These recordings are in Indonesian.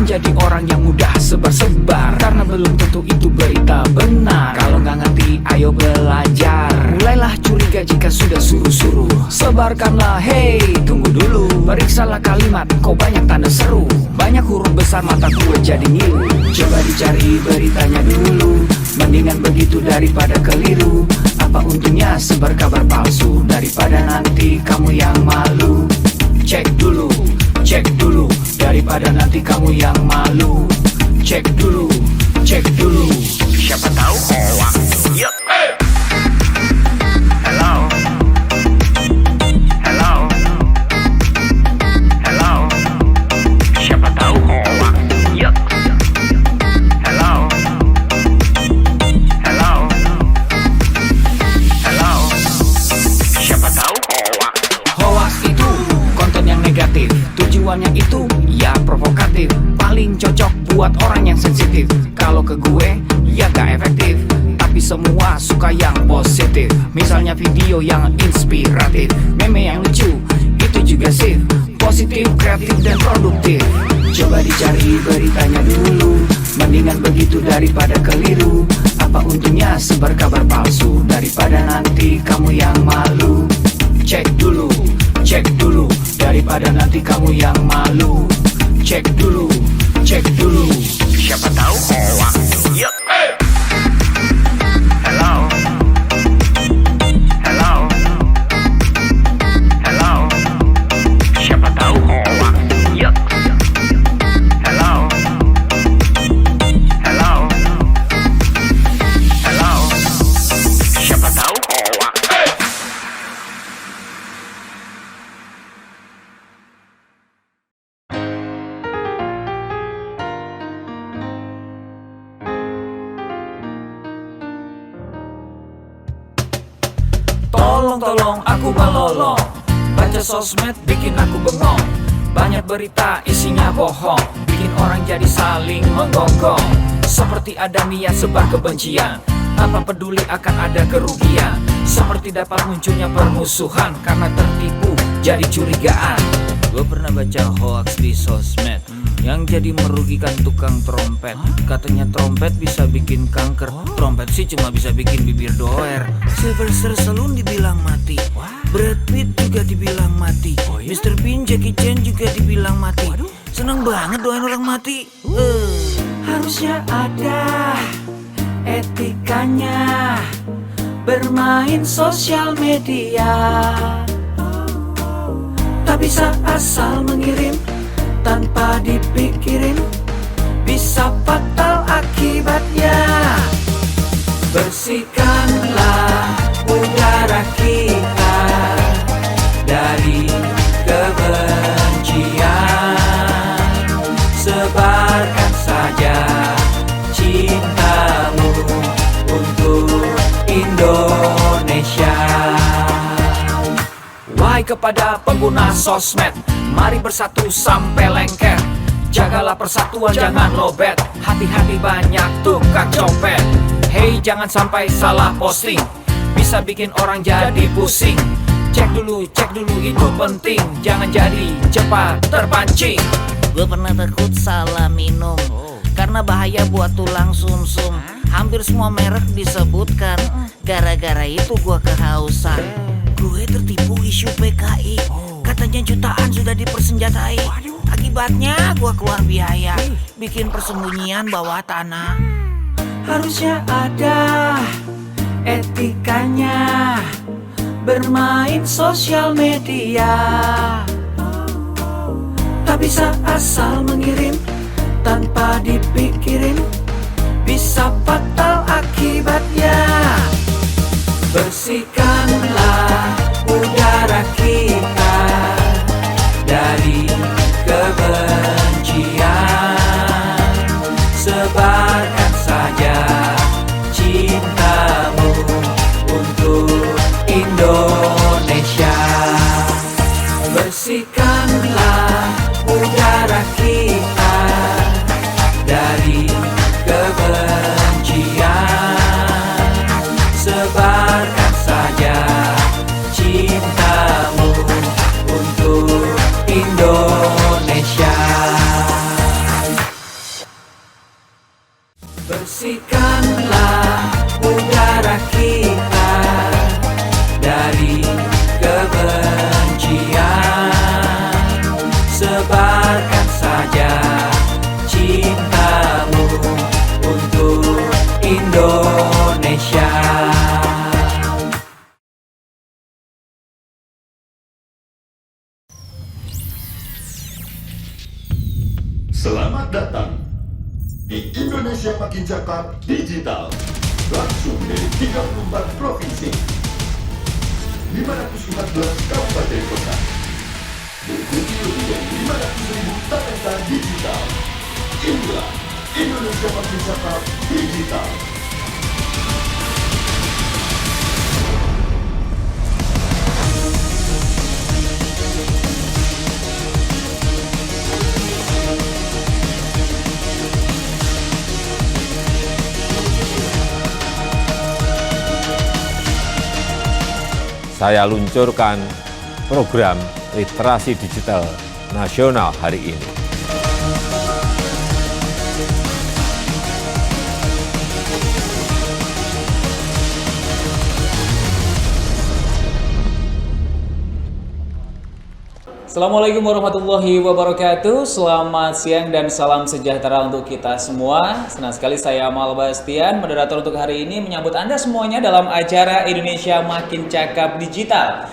menjadi orang yang mudah sebar-sebar, karena belum tentu itu berita benar. Kalau nggak ngerti, ayo belajar. Mulailah curiga jika sudah suruh-suruh. Sebarkanlah, hey, tunggu dulu. Periksalah kalimat, kok banyak tanda seru. Banyak huruf besar, mata gue jadi ngilu. Coba dicari beritanya dulu, mendingan begitu daripada keliru. Apa untungnya sebar kabar palsu, daripada nanti kamu yang malu. Cek dulu, daripada nanti kamu yang malu. Cek dulu, siapa tahu hoax. Yup. Hello, siapa tahu hoax. Yup. Hello, siapa tahu hoax. Hoax itu konten yang negatif, tujuannya itu ya provokatif. Paling cocok buat orang yang sensitif. Kalau ke gue ya gak efektif, tapi semua suka yang positif. Misalnya video yang inspiratif, meme yang lucu, itu juga sih positif, kreatif, dan produktif. Coba dicari beritanya dulu, mendingan begitu daripada keliru. Apa untungnya sebar kabar palsu, daripada nanti kamu yang malu. Cek dulu, daripada nanti kamu yang malu. Cek dulu, siapa tahu hoax. Yup. Hello, siapa tahu hoax. Yup. Hello, siapa tahu hoax. Tolong aku melolong, baca sosmed bikin aku bengong. Banyak berita isinya bohong, bikin orang jadi saling menggonggong. Seperti ada niat sebar kebencian, tanpa peduli akan ada kerugian. Seperti dapat munculnya permusuhan, karena tertipu jadi curigaan. Gue pernah baca hoax di sosmed, yang jadi merugikan tukang trompet. Katanya trompet bisa bikin kanker, trompet sih cuma bisa bikin bibir doer. Sylvester Stallone dibilang mati, Brad Pitt juga dibilang mati, Mr. Bean, Jackie Chan juga dibilang mati. Seneng banget doain orang mati. Harusnya ada etikanya bermain sosial media. Tak bisa asal mengirim tanpa dipikirin, bisa fatal akibatnya. Bersihkanlah udara kita dari kebencian. Sebarkan saja cintamu untuk Indonesia. Wahai kepada pengguna sosmed, mari bersatu sampai lengket. Jagalah persatuan, jangan lobet. Hati-hati banyak tukang copet. Hey, jangan sampai salah posting, bisa bikin orang jadi pusing. Cek dulu itu penting, jangan jadi cepat terpancing. Gue pernah takut salah minum, karena bahaya buat tulang sumsum. Hampir semua merek disebutkan, gara-gara itu gue kehausan. Gue tertipu isu PKI, katanya jutaan sudah dipersenjatai. Akibatnya gue keluar biaya, bikin persembunyian bawah tanah. Harusnya ada etikanya bermain sosial media. Tak bisa asal mengirim tanpa dipikirin, bisa fatal akibatnya. Bersihkanlah udara kita dari kebencian. Sebarkan saja cintamu untuk Indonesia. Bersihkanlah udara kita dari kebencian. Sebarkan saja cintamu untuk Indonesia. tebarkan saja cintamu untuk Indonesia. Selamat datang di Indonesia Makin Cakap Digital, langsung dari 34 provinsi, 514 kabupaten kota, diikuti lebih dari 500.000 talenta digital. Inilah Indonesia Makin Cakap Digital. Saya luncurkan program literasi digital nasional hari ini. Assalamualaikum warahmatullahi wabarakatuh. Selamat siang dan salam sejahtera untuk kita semua. Senang sekali saya Amal Bastian, moderator untuk hari ini, menyambut Anda semuanya dalam acara Indonesia Makin Cakap Digital,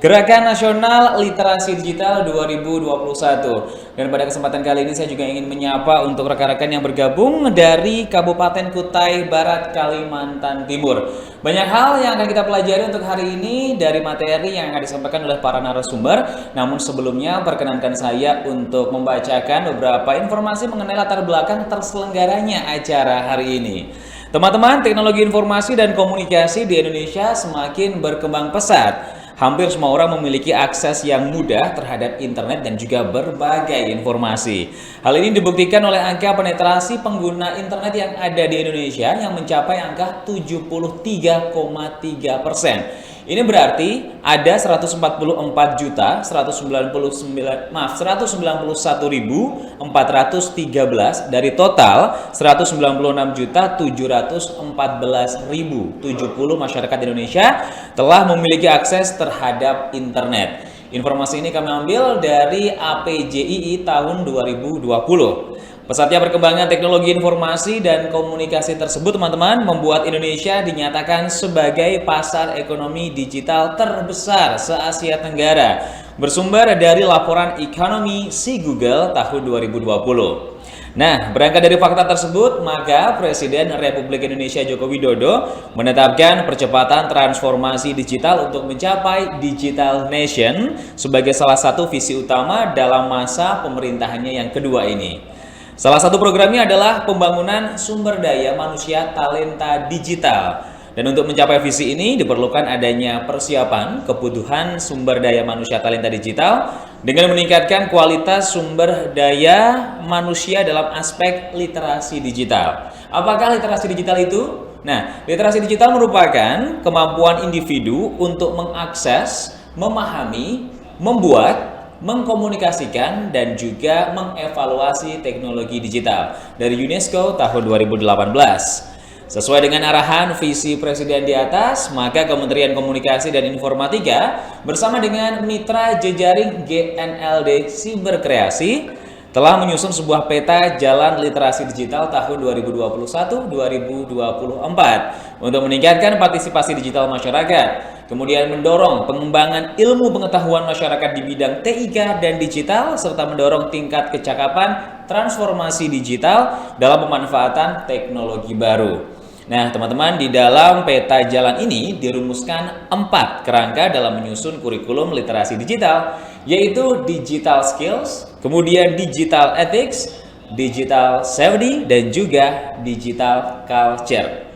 Gerakan Nasional Literasi Digital 2021. Dan pada kesempatan kali ini saya juga ingin menyapa untuk rekan-rekan yang bergabung dari Kabupaten Kutai Barat, Kalimantan Timur. Banyak hal yang akan kita pelajari untuk hari ini dari materi yang akan disampaikan oleh para narasumber. Namun sebelumnya perkenankan saya untuk membacakan beberapa informasi mengenai latar belakang terselenggaranya acara hari ini. Teman-teman, teknologi informasi dan komunikasi di Indonesia semakin berkembang pesat. Hampir semua orang memiliki akses yang mudah terhadap internet dan juga berbagai informasi. Hal ini dibuktikan oleh angka penetrasi pengguna internet yang ada di Indonesia yang mencapai angka 73,3%. Ini berarti ada 191.413 dari total 196.714.070 masyarakat Indonesia telah memiliki akses terhadap internet. Informasi ini kami ambil dari APJII tahun 2020. Pesatnya perkembangan teknologi informasi dan komunikasi tersebut, teman-teman, membuat Indonesia dinyatakan sebagai pasar ekonomi digital terbesar se-Asia Tenggara, bersumber dari laporan ekonomi si Google tahun 2020. Nah, berangkat dari fakta tersebut, maka Presiden Republik Indonesia Joko Widodo menetapkan percepatan transformasi digital untuk mencapai Digital Nation sebagai salah satu visi utama dalam masa pemerintahannya yang kedua ini. Salah satu programnya adalah pembangunan sumber daya manusia talenta digital. Dan untuk mencapai visi ini diperlukan adanya persiapan kebutuhan sumber daya manusia talenta digital dengan meningkatkan kualitas sumber daya manusia dalam aspek literasi digital. Apakah literasi digital itu? Nah, literasi digital merupakan kemampuan individu untuk mengakses, memahami, membuat, mengkomunikasikan dan juga mengevaluasi teknologi digital dari UNESCO tahun 2018. Sesuai dengan arahan visi Presiden di atas, maka Kementerian Komunikasi dan Informatika bersama dengan mitra jejaring GNLD Siberkreasi telah menyusun sebuah peta jalan literasi digital tahun 2021-2024 untuk meningkatkan partisipasi digital masyarakat, kemudian mendorong pengembangan ilmu pengetahuan masyarakat di bidang TIK dan digital, serta mendorong tingkat kecakapan transformasi digital dalam pemanfaatan teknologi baru. Nah, teman-teman, di dalam peta jalan ini dirumuskan 4 kerangka dalam menyusun kurikulum literasi digital, yaitu digital skills, kemudian digital ethics, digital safety, dan juga digital culture.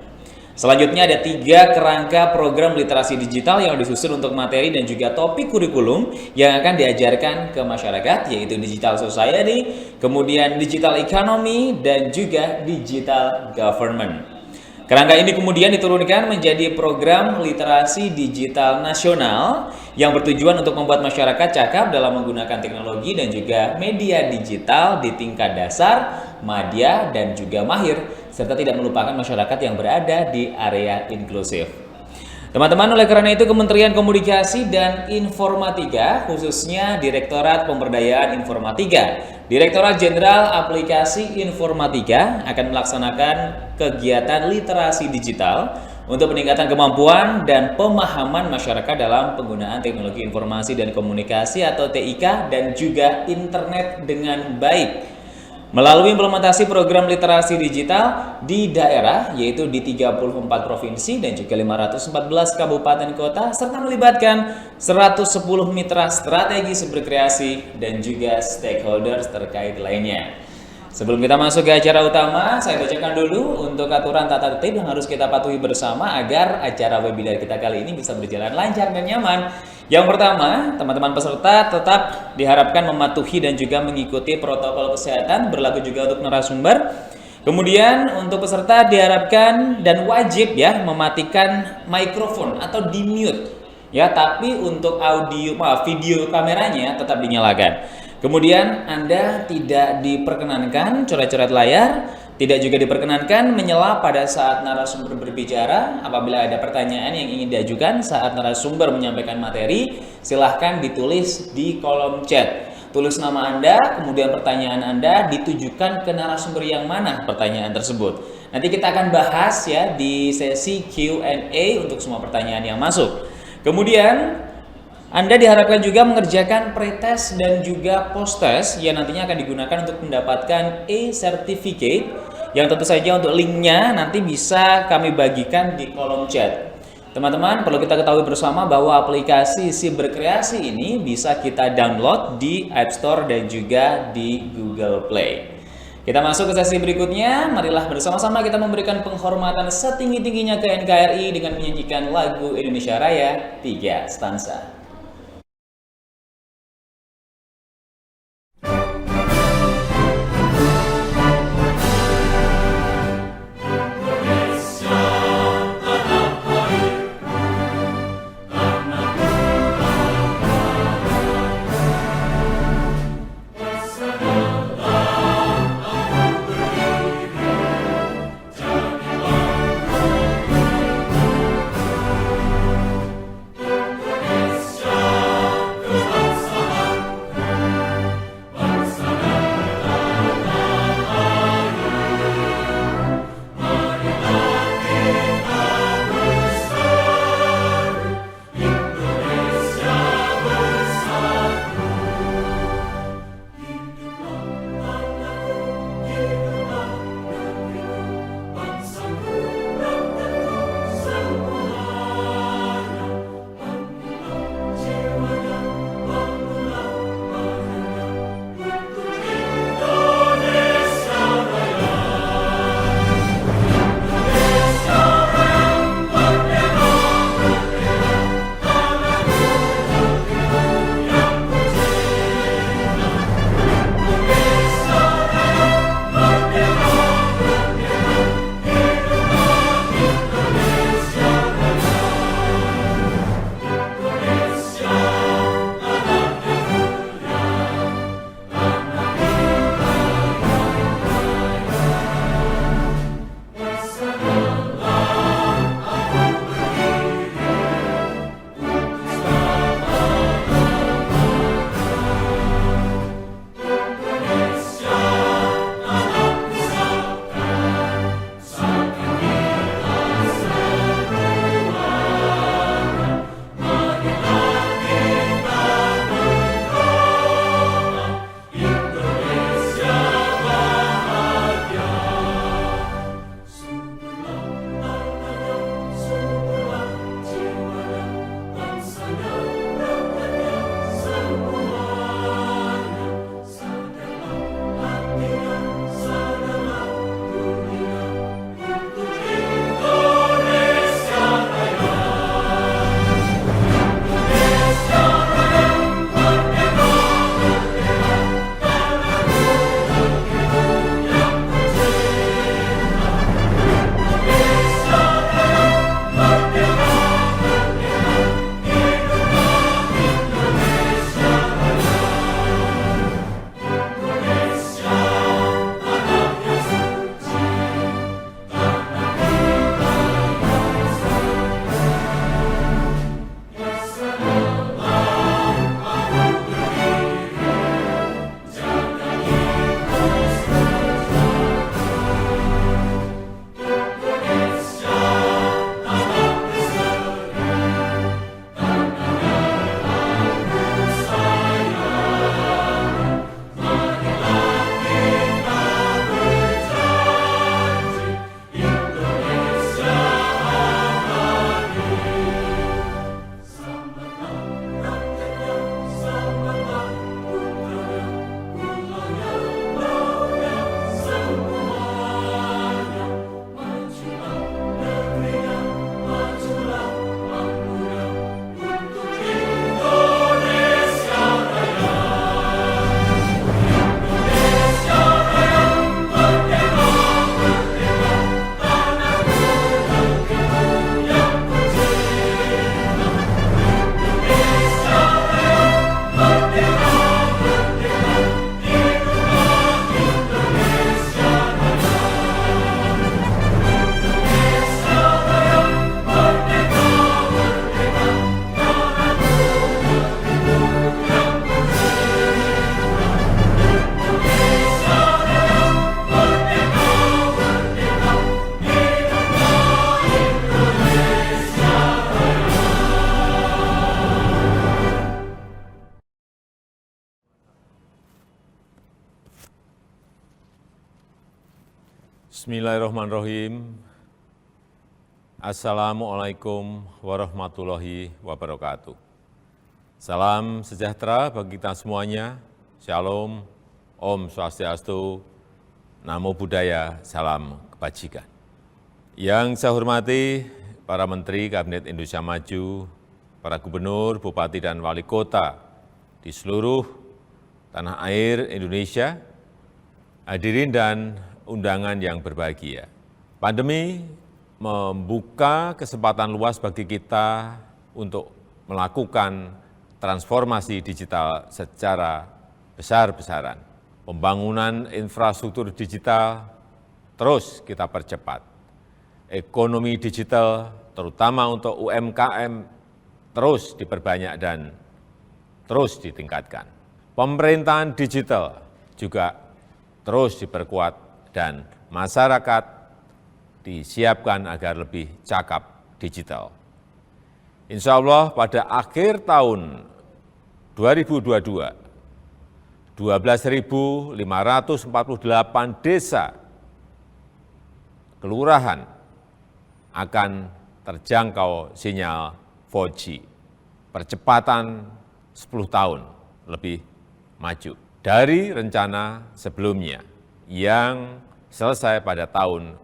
Selanjutnya ada 3 kerangka program literasi digital yang disusun untuk materi dan juga topik kurikulum yang akan diajarkan ke masyarakat, yaitu digital society, kemudian digital economy, dan juga digital government. Kerangka ini kemudian diturunkan menjadi program literasi digital nasional yang bertujuan untuk membuat masyarakat cakap dalam menggunakan teknologi dan juga media digital di tingkat dasar, madya, dan juga mahir, serta tidak melupakan masyarakat yang berada di area inklusif. Teman-teman, oleh karena itu Kementerian Komunikasi dan Informatika, khususnya Direktorat Pemberdayaan Informatika, Direktorat Jenderal Aplikasi Informatika akan melaksanakan kegiatan literasi digital untuk peningkatan kemampuan dan pemahaman masyarakat dalam penggunaan teknologi informasi dan komunikasi atau TIK dan juga internet dengan baik. Melalui implementasi program literasi digital di daerah, yaitu di 34 provinsi dan juga 514 kabupaten kota, serta melibatkan 110 mitra strategis berkreasi dan juga stakeholders terkait lainnya. Sebelum kita masuk ke acara utama, saya bacakan dulu untuk aturan tata tertib yang harus kita patuhi bersama agar acara webinar kita kali ini bisa berjalan lancar dan nyaman. Yang pertama, teman-teman peserta tetap diharapkan mematuhi dan juga mengikuti protokol kesehatan, berlaku juga untuk narasumber. Kemudian untuk peserta diharapkan dan wajib ya mematikan mikrofon atau di-mute ya, tapi untuk video kameranya tetap dinyalakan. Kemudian Anda tidak diperkenankan coret-coret layar, tidak juga diperkenankan menyela pada saat narasumber berbicara. Apabila ada pertanyaan yang ingin diajukan saat narasumber menyampaikan materi, silahkan ditulis di kolom chat. Tulis nama Anda, kemudian pertanyaan Anda ditujukan ke narasumber yang mana pertanyaan tersebut. Nanti kita akan bahas ya di sesi Q&A untuk semua pertanyaan yang masuk. Kemudian Anda diharapkan juga mengerjakan pretest dan juga post-test yang nantinya akan digunakan untuk mendapatkan e-certificate yang tentu saja untuk linknya nanti bisa kami bagikan di kolom chat. Teman-teman, perlu kita ketahui bersama bahwa aplikasi Si Berkreasi ini bisa kita download di App Store dan juga di Google Play. Kita masuk ke sesi berikutnya, marilah bersama-sama kita memberikan penghormatan setinggi-tingginya ke NKRI dengan menyanyikan lagu Indonesia Raya 3 stansa. Bismillahirrahmanirrahim. Assalamualaikum warahmatullahi wabarakatuh. Salam sejahtera bagi kita semuanya. Shalom, Om Swastiastu, Namo Buddhaya, salam kebajikan. Yang saya hormati para Menteri Kabinet Indonesia Maju, para Gubernur, Bupati, dan Wali Kota di seluruh tanah air Indonesia, hadirin dan undangan yang berbahagia. Pandemi membuka kesempatan luas bagi kita untuk melakukan transformasi digital secara besar-besaran. Pembangunan infrastruktur digital terus kita percepat. Ekonomi digital, terutama untuk UMKM, terus diperbanyak dan terus ditingkatkan. Pemerintahan digital juga terus diperkuat dan masyarakat disiapkan agar lebih cakap digital. Insya Allah pada akhir tahun 2022, 12.548 desa kelurahan akan terjangkau sinyal 4G. Percepatan 10 tahun lebih maju dari rencana sebelumnya yang selesai pada tahun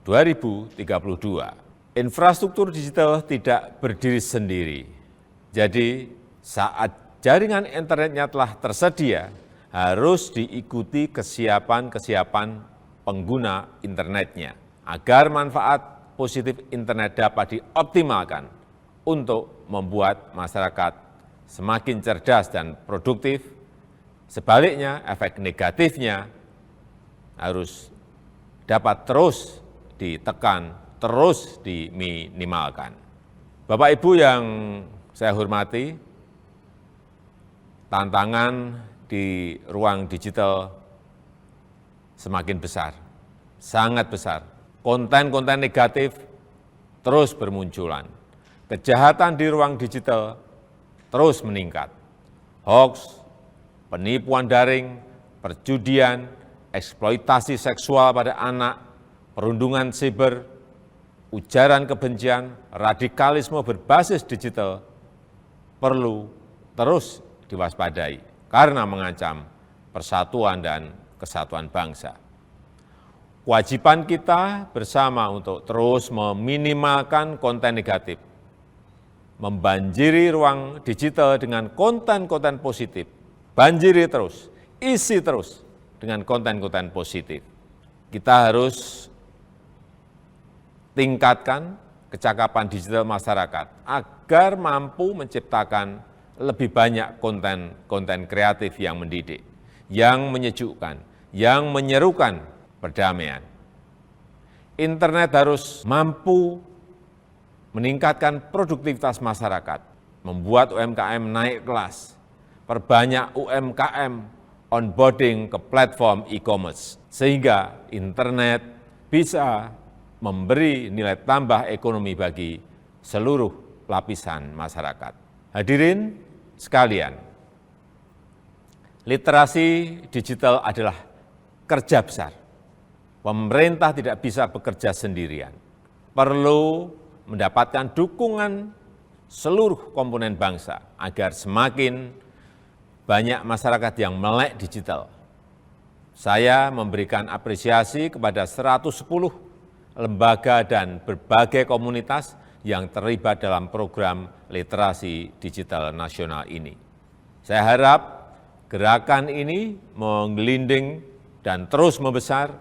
2032. Infrastruktur digital tidak berdiri sendiri. Jadi saat jaringan internetnya telah tersedia, harus diikuti kesiapan pengguna internetnya agar manfaat positif internet dapat dioptimalkan untuk membuat masyarakat semakin cerdas dan produktif. Sebaliknya, efek negatifnya harus dapat terus ditekan, terus diminimalkan. Bapak Ibu yang saya hormati, tantangan di ruang digital semakin besar, sangat besar. Konten-konten negatif terus bermunculan. Kejahatan di ruang digital terus meningkat. Hoax, penipuan daring, perjudian, eksploitasi seksual pada anak, perundungan siber, ujaran kebencian, radikalisme berbasis digital perlu terus diwaspadai karena mengancam persatuan dan kesatuan bangsa. Kewajiban kita bersama untuk terus meminimalkan konten negatif, membanjiri ruang digital dengan konten-konten positif, banjiri terus, isi terus dengan konten-konten positif. Kita harus tingkatkan kecakapan digital masyarakat agar mampu menciptakan lebih banyak konten-konten kreatif yang mendidik, yang menyejukkan, yang menyerukan perdamaian. Internet harus mampu meningkatkan produktivitas masyarakat, membuat UMKM naik kelas, perbanyak UMKM onboarding ke platform e-commerce, sehingga internet bisa memberi nilai tambah ekonomi bagi seluruh lapisan masyarakat. Hadirin sekalian, literasi digital adalah kerja besar. Pemerintah tidak bisa bekerja sendirian. Perlu mendapatkan dukungan seluruh komponen bangsa agar semakin banyak masyarakat yang melek digital. Saya memberikan apresiasi kepada 110 lembaga dan berbagai komunitas yang terlibat dalam program literasi digital nasional ini. Saya harap gerakan ini menggelinding dan terus membesar,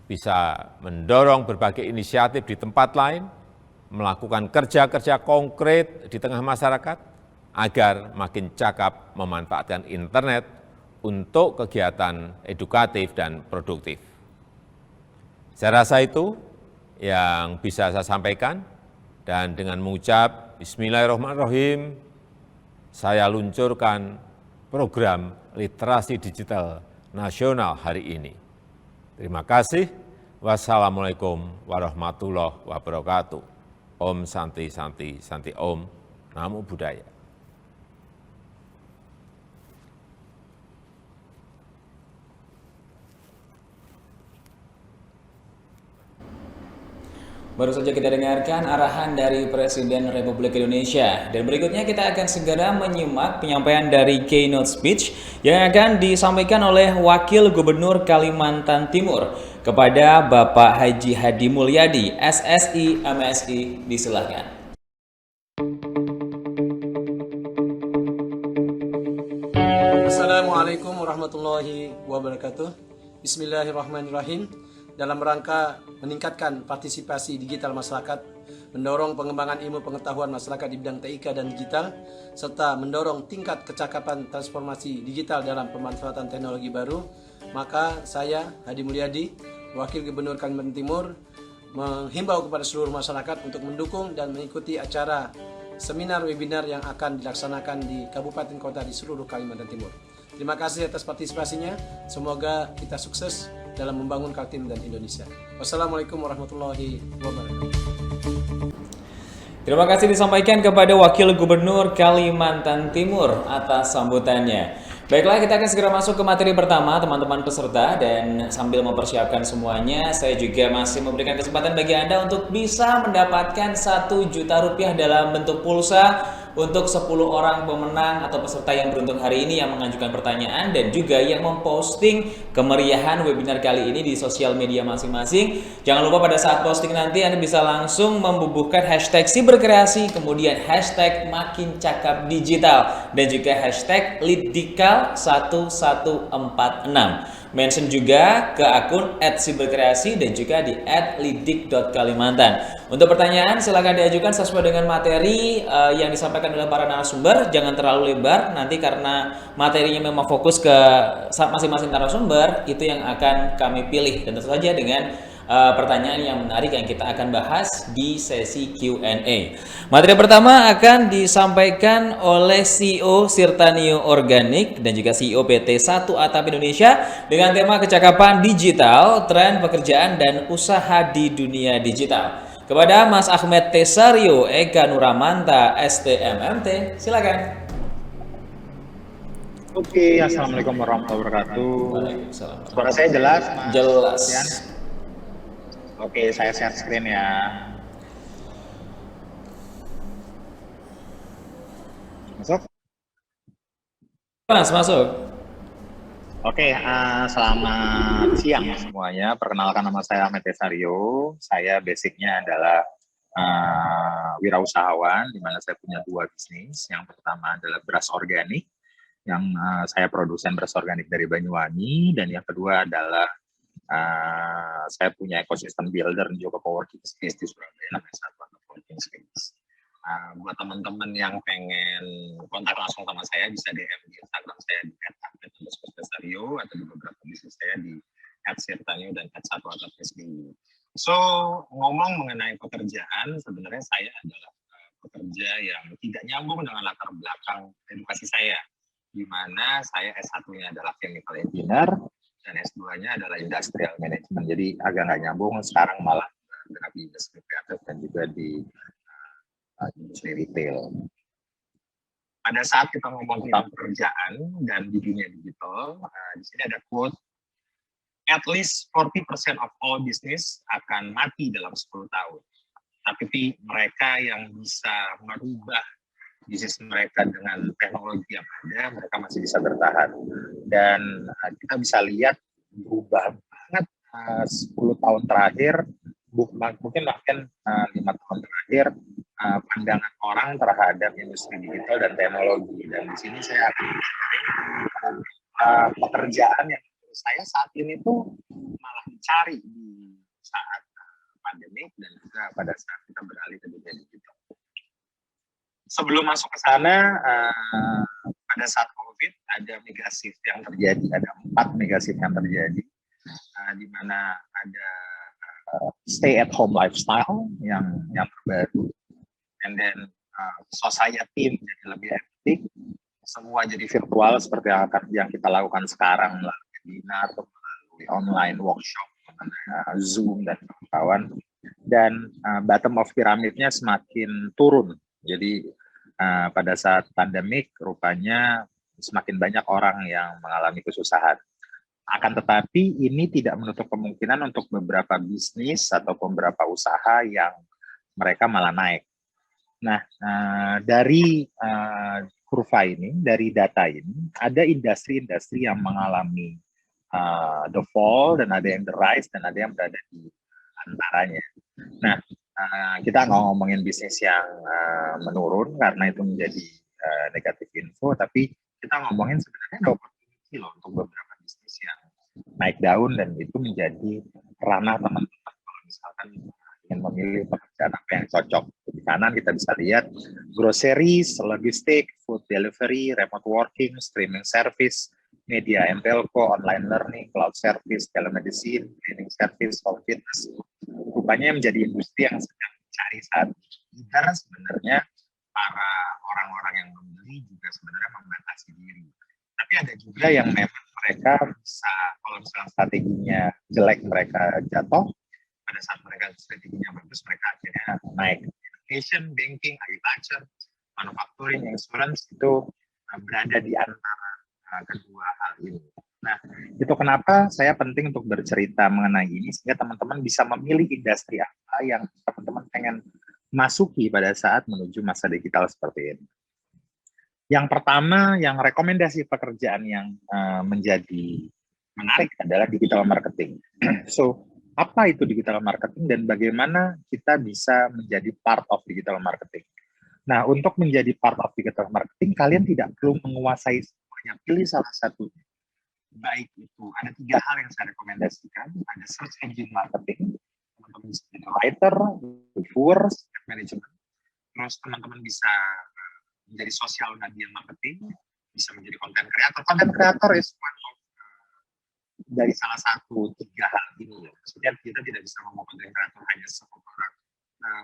bisa mendorong berbagai inisiatif di tempat lain, melakukan kerja-kerja konkret di tengah masyarakat, agar makin cakap memanfaatkan internet untuk kegiatan edukatif dan produktif. Saya rasa itu yang bisa saya sampaikan, dan dengan mengucap Bismillahirrahmanirrahim, saya luncurkan program literasi digital nasional hari ini. Terima kasih. Wassalamualaikum warahmatullahi wabarakatuh. Om Santi Santi Santi Om. Namo Buddhaya. Baru saja kita dengarkan arahan dari Presiden Republik Indonesia. Dan berikutnya kita akan segera menyimak penyampaian dari keynote speech yang akan disampaikan oleh Wakil Gubernur Kalimantan Timur kepada Bapak Haji Hadi Mulyadi, SSI MSI. Disilahkan. Assalamualaikum warahmatullahi wabarakatuh. Bismillahirrahmanirrahim. Dalam rangka meningkatkan partisipasi digital masyarakat, mendorong pengembangan ilmu pengetahuan masyarakat di bidang TIK dan digital, serta mendorong tingkat kecakapan transformasi digital dalam pemanfaatan teknologi baru, maka saya, Hadi Mulyadi, Wakil Gubernur Kalimantan Timur, menghimbau kepada seluruh masyarakat untuk mendukung dan mengikuti acara seminar webinar yang akan dilaksanakan di kabupaten kota di seluruh Kalimantan Timur. Terima kasih atas partisipasinya. Semoga kita sukses dalam membangun Kaltim dan Indonesia. Wassalamualaikum warahmatullahi wabarakatuh. Terima kasih disampaikan kepada Wakil Gubernur Kalimantan Timur atas sambutannya. Baiklah, kita akan segera masuk ke materi pertama, teman-teman peserta, dan sambil mempersiapkan semuanya, saya juga masih memberikan kesempatan bagi Anda untuk bisa mendapatkan Rp1.000.000 dalam bentuk pulsa untuk 10 orang pemenang atau peserta yang beruntung hari ini yang mengajukan pertanyaan dan juga yang memposting kemeriahan webinar kali ini di sosial media masing-masing. Jangan lupa pada saat posting nanti Anda bisa langsung membubuhkan hashtag Siberkreasi, kemudian hashtag Makin Cakap Digital, dan juga hashtag Lidikal1146. Mention juga ke akun @siberkreasi dan juga di @lidik.kalimantan. Untuk pertanyaan silakan diajukan sesuai dengan materi yang disampaikan oleh para narasumber. Jangan terlalu lebar nanti karena materinya memang fokus ke masing-masing narasumber, itu yang akan kami pilih, dan tentu saja dengan pertanyaan yang menarik yang kita akan bahas di sesi Q&A. Materi pertama akan disampaikan oleh CEO Sirtanio Organik dan juga CEO PT 1 Atap Indonesia dengan tema kecakapan digital, tren pekerjaan dan usaha di dunia digital. Kepada Mas Ahmed Tesario Eka Nuramanta STMMT, silakan. Oke, assalamualaikum warahmatullahi wabarakatuh. Waalaikumsalam. Suara saya jelas, Mas? Jelas. Yan? Oke, saya share screen ya. Masuk? Mas, masuk. Oke, selamat siang semuanya. Perkenalkan, nama saya Ahmed Tesario. Saya basicnya adalah wirausahawan, di mana saya punya 2 bisnis. Yang pertama adalah beras organik, yang saya produsen beras organik dari Banyuwangi, dan yang kedua adalah saya punya ekosistem builder dan juga coworking space di Surabaya, namanya Satu Coworking Space. Buat teman-teman yang pengen kontak langsung sama saya, bisa DM di Instagram saya di @ahmed_tesario atau di beberapa bisnis saya di @sirtanio dan @satuatapsbi. So, ngomong mengenai pekerjaan, sebenarnya saya adalah pekerja yang tidak nyambung dengan latar belakang edukasi saya, di mana saya S1-nya adalah chemical engineer dan S2-nya adalah industrial management. Jadi agak nggak nyambung, sekarang malah bergerak di industri kreatif dan juga di industri retail. Pada saat kita ngomong tentang pekerjaan dan di dunia digital, di sini ada quote, at least 40% of all business akan mati dalam 10 tahun. Tapi mereka yang bisa merubah bisnis mereka dengan teknologi yang ada, mereka masih bisa bertahan. Dan kita bisa lihat berubah banget 10 tahun terakhir, mungkin bahkan 5 tahun terakhir, pandangan orang terhadap industri digital dan teknologi. Dan di sini saya akan sharing pekerjaan yang menurut saya saat ini tuh malah dicari di saat pandemi dan juga pada saat kita beralih ke dunia digital. Sebelum masuk ke sana, pada saat COVID ada mega shift yang terjadi, ada 4 mega shift yang terjadi, di mana ada stay at home lifestyle yang terbaru, and then society menjadi lebih hektik, semua jadi virtual seperti yang kita lakukan sekarang melalui webinar, melalui online workshop, Zoom dan kawan-kawan, dan bottom of piramidnya semakin turun. Jadi pada saat pandemik rupanya semakin banyak orang yang mengalami kesusahan. Akan tetapi ini tidak menutup kemungkinan untuk beberapa bisnis atau beberapa usaha yang mereka malah naik. Nah, dari kurva ini, dari data ini, ada industri-industri yang mengalami the fall, dan ada yang the rise, dan ada yang berada di antaranya. Nah, kita nggak ngomongin bisnis yang menurun karena itu menjadi negatif info, tapi kita ngomongin sebenarnya ada opportunity loh untuk beberapa bisnis yang naik daun, dan itu menjadi ranah teman-teman kalau misalkan ingin memilih pekerjaan apa yang cocok. Di kanan kita bisa lihat groceries, logistik, food delivery, remote working, streaming service, media and telco, online learning, cloud service, telemedicine, cleaning service, home fitness. Rupanya menjadi industri yang sedang mencari saat ini. Karena sebenarnya para orang-orang yang membeli juga sebenarnya membatasi diri. Tapi ada juga yang memang mereka bisa, kalau misalnya strateginya jelek, mereka jatuh. Pada saat mereka strateginya bagus, mereka akhirnya naik. Education, banking, agriculture, manufacturing, insurance itu berada di antara kedua hal ini. Nah, itu kenapa saya penting untuk bercerita mengenai ini, sehingga teman-teman bisa memilih industri apa yang teman-teman pengen masuki pada saat menuju masa digital seperti ini. Yang pertama, yang rekomendasi pekerjaan yang menjadi menarik adalah digital marketing. So, apa itu digital marketing dan bagaimana kita bisa menjadi part of digital marketing? Nah, untuk menjadi part of digital marketing, kalian tidak perlu menguasai semuanya. Pilih salah satunya. Baik itu, ada 3 hal yang saya rekomendasikan. Ada search engine marketing, teman-teman bisa jadi writer, reviewers, management. Terus teman-teman bisa menjadi social media marketing, bisa menjadi content creator. Content creator is one of dari salah satu 3 hal ini. Maksudnya kita tidak bisa ngomong content creator hanya seorang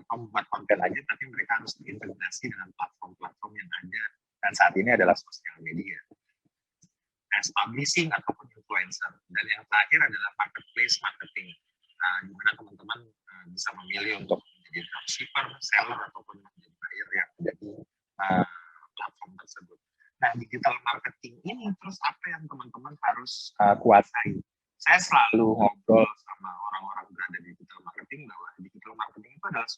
pembuat konten aja, tapi mereka harus terintegrasi dengan platform-platform yang ada, dan saat ini adalah sosial media, as publishing ataupun influencer. Dan yang terakhir adalah marketplace marketing, di mana teman-teman bisa memilih untuk menjadi dropshipper, seller, ataupun menjadi buyer yang ada di platform tersebut. Nah, digital marketing ini terus apa yang teman-teman harus kuasai? Saya selalu ngobrol sama orang-orang berada di digital marketing bahwa digital marketing itu adalah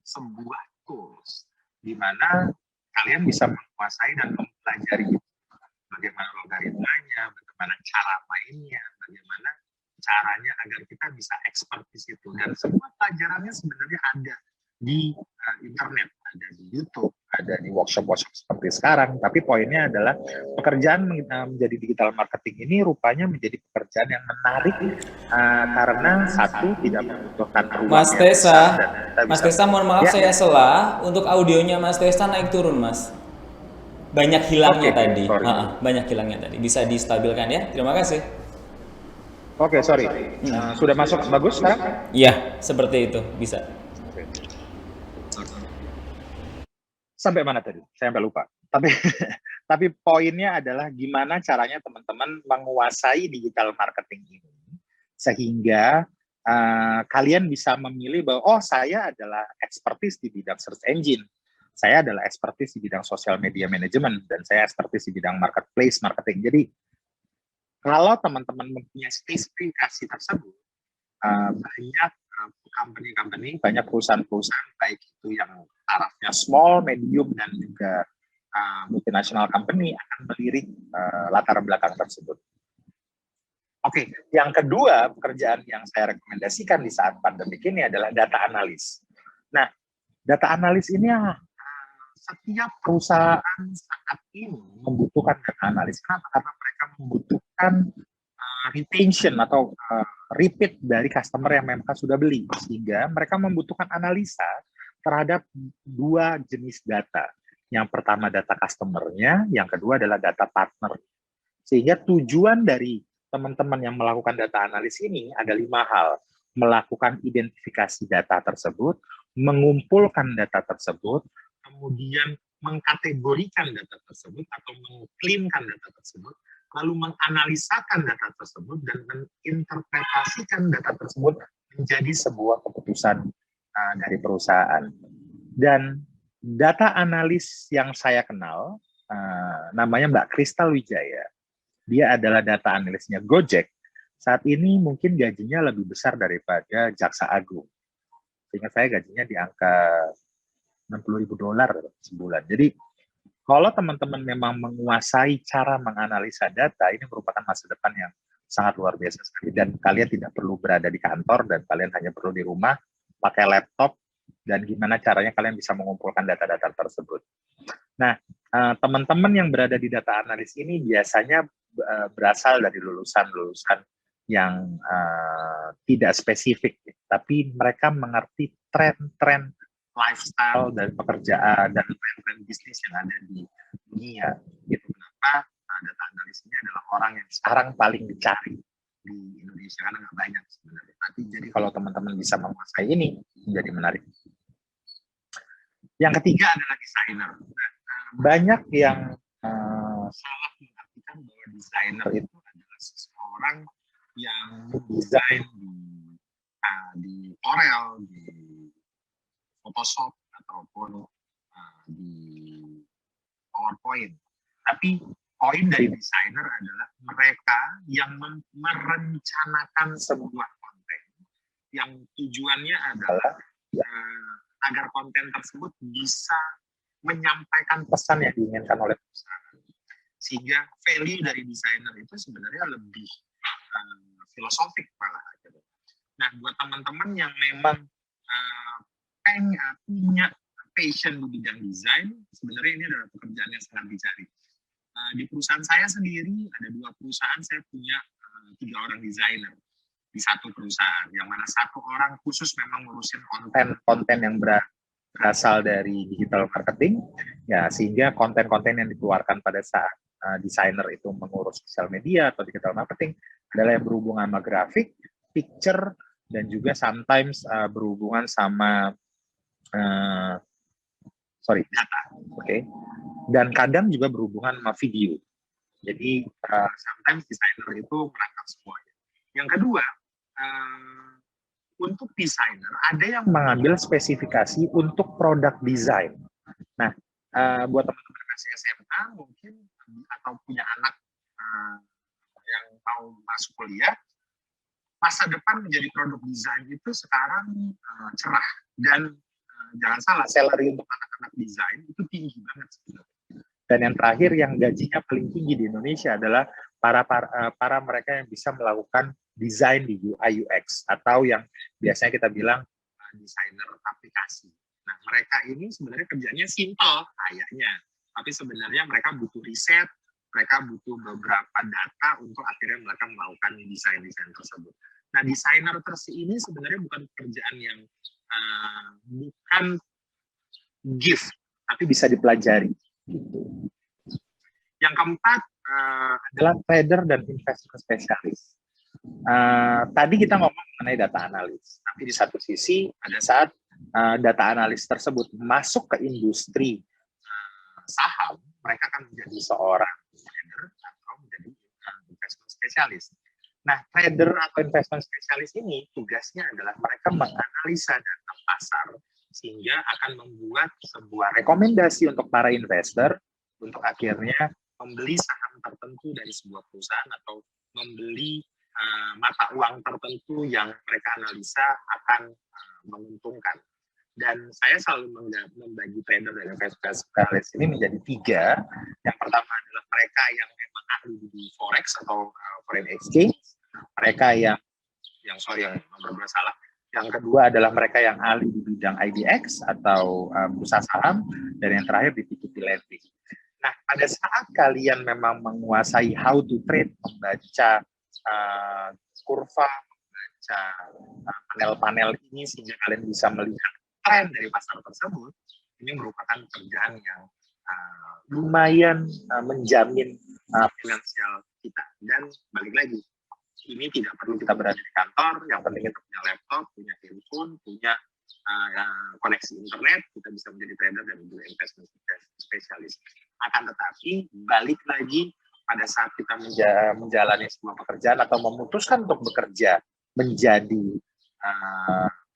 sebuah tools di mana kalian bisa menguasai dan mempelajari bagaimana logaritmanya, bagaimana cara mainnya, bagaimana caranya agar kita bisa expert di situ. Dan semua pelajarannya sebenarnya ada di internet, ada di YouTube, ada di workshop-workshop seperti sekarang. Tapi poinnya adalah pekerjaan menjadi digital marketing ini rupanya menjadi pekerjaan yang menarik karena satu, tidak membutuhkan ruang Mas yang Tesa, besar, dan kita Mas bisa- Tesa, mohon maaf Ya, saya salah. Untuk audionya Mas Tesa naik turun, Mas. Banyak hilangnya Oke, tadi. sorry. Banyak hilangnya tadi. Bisa distabilkan ya. Terima kasih. Oke, sorry. Sudah masuk bagus sekarang? Iya, seperti itu. Bisa. Sampai mana tadi? Saya sampai lupa. Tapi poinnya adalah gimana caranya teman-teman menguasai digital marketing ini sehingga kalian bisa memilih bahwa oh, saya adalah expertise di bidang search engine, saya adalah expertise di bidang social media management, dan saya expertise di bidang marketplace marketing. Jadi kalau teman-teman mempunyai spesifikasi tersebut, banyak company-company, banyak perusahaan-perusahaan, baik itu yang tarafnya small, medium, dan juga multinational company akan melirik latar belakang tersebut. Oke, yang kedua pekerjaan yang saya rekomendasikan di saat pandemi ini adalah data analis. Nah, data analis ini setiap perusahaan saat ini membutuhkan data analis. Kenapa? Karena mereka membutuhkan retention atau repeat dari customer yang mereka sudah beli, sehingga mereka membutuhkan analisa terhadap 2 jenis data. Yang pertama data customer-nya, yang kedua adalah data partner. Sehingga tujuan dari teman-teman yang melakukan data analis ini ada 5 hal. Melakukan identifikasi data tersebut, mengumpulkan data tersebut, kemudian mengkategorikan data tersebut atau mengklaimkan data tersebut, lalu menganalisakan data tersebut dan menginterpretasikan data tersebut menjadi sebuah keputusan dari perusahaan. Dan data analis yang saya kenal namanya Mbak Kristal Wijaya. dia adalah data analisnya Gojek, saat ini mungkin gajinya lebih besar daripada Jaksa Agung. Sehingga saya gajinya di angka $60.000 sebulan. Jadi kalau teman-teman memang menguasai cara menganalisa data, ini merupakan masa depan yang sangat luar biasa sekali. Dan kalian tidak perlu berada di kantor, dan kalian hanya perlu di rumah, pakai laptop, dan gimana caranya kalian bisa mengumpulkan data-data tersebut. Nah, teman-teman yang berada di data analis ini biasanya berasal dari lulusan-lulusan yang tidak spesifik, tapi mereka mengerti tren-tren lifestyle dan pekerjaan dan tren-tren bisnis yang ada di dunia. Itu kenapa data analis ini adalah orang yang sekarang paling dicari di Indonesia, karena nggak banyak sebenarnya. Tapi jadi kalau teman-teman bisa menguasai ini, menjadi menarik. Yang ketiga adalah desainer. Nah, banyak yang salah mengartikan bahwa desainer itu adalah seseorang yang mendesain di Corel, di Photoshop, ataupun di PowerPoint. Tapi poin dari desainer adalah mereka yang merencanakan sebuah konten yang tujuannya adalah agar konten tersebut bisa menyampaikan pesan yang diinginkan oleh perusahaan. Sehingga value dari desainer itu sebenarnya lebih filosofik malah. Nah, buat teman-teman yang memang punya passion di bidang desain, sebenarnya ini adalah pekerjaan yang sangat dicari. Di perusahaan saya sendiri, ada 2 perusahaan, saya punya 3 orang desainer di satu perusahaan, yang mana 1 orang khusus memang ngurusin konten yang berasal dari digital marketing, ya, sehingga konten-konten yang dikeluarkan pada saat desainer itu mengurus sosial media atau digital marketing adalah yang berhubungan sama grafik, picture, dan juga sometimes berhubungan sama data, oke. Dan kadang juga berhubungan sama video. Jadi sometimes desainer itu merangkap semuanya. Yang kedua, untuk desainer ada yang mengambil spesifikasi untuk produk desain. Nah, buat teman-teman yang masih SMA mungkin atau punya anak yang mau masuk kuliah, masa depan menjadi produk desain itu sekarang cerah, dan jangan salah, salary untuk anak-anak desain itu tinggi banget sebenarnya. Dan yang terakhir, yang gajinya paling tinggi di Indonesia adalah para mereka yang bisa melakukan desain di UI UX, atau yang biasanya kita bilang desainer aplikasi. Nah, mereka ini sebenarnya kerjanya simple kayaknya, tapi sebenarnya mereka butuh riset, mereka butuh beberapa data untuk akhirnya mereka melakukan desain-desain tersebut. Nah, desainer ini sebenarnya bukan pekerjaan yang bukan gift, tapi bisa dipelajari. Gitu. Yang keempat adalah trader dan investment specialist. Tadi kita ngomong mengenai data analis, tapi di satu sisi pada saat data analis tersebut masuk ke industri saham, mereka akan menjadi seorang trader atau menjadi investment specialist. Nah, trader atau investment specialist ini tugasnya adalah mereka menganalisa data pasar sehingga akan membuat sebuah rekomendasi untuk para investor untuk akhirnya membeli saham tertentu dari sebuah perusahaan atau membeli mata uang tertentu yang mereka analisa akan menguntungkan. Dan saya selalu membagi trader dan investment specialist ini menjadi 3. Yang pertama adalah mereka yang memang ahli di forex atau foreign exchange, mereka yang benar-benar salah. Yang kedua adalah mereka yang ahli di bidang IDX atau bursa saham, dan yang terakhir di P2P lending. Nah, pada saat kalian memang menguasai how to trade, membaca kurva, membaca panel-panel ini sehingga kalian bisa melihat tren dari pasar tersebut, ini merupakan pekerjaan yang lumayan menjamin finansial kita. Dan balik lagi, ini tidak perlu kita berada di kantor, yang penting kita punya laptop, punya handphone, punya koneksi internet, kita bisa menjadi trader dan juga investment specialist. Akan tetapi, balik lagi pada saat kita menjalani sebuah pekerjaan atau memutuskan untuk bekerja menjadi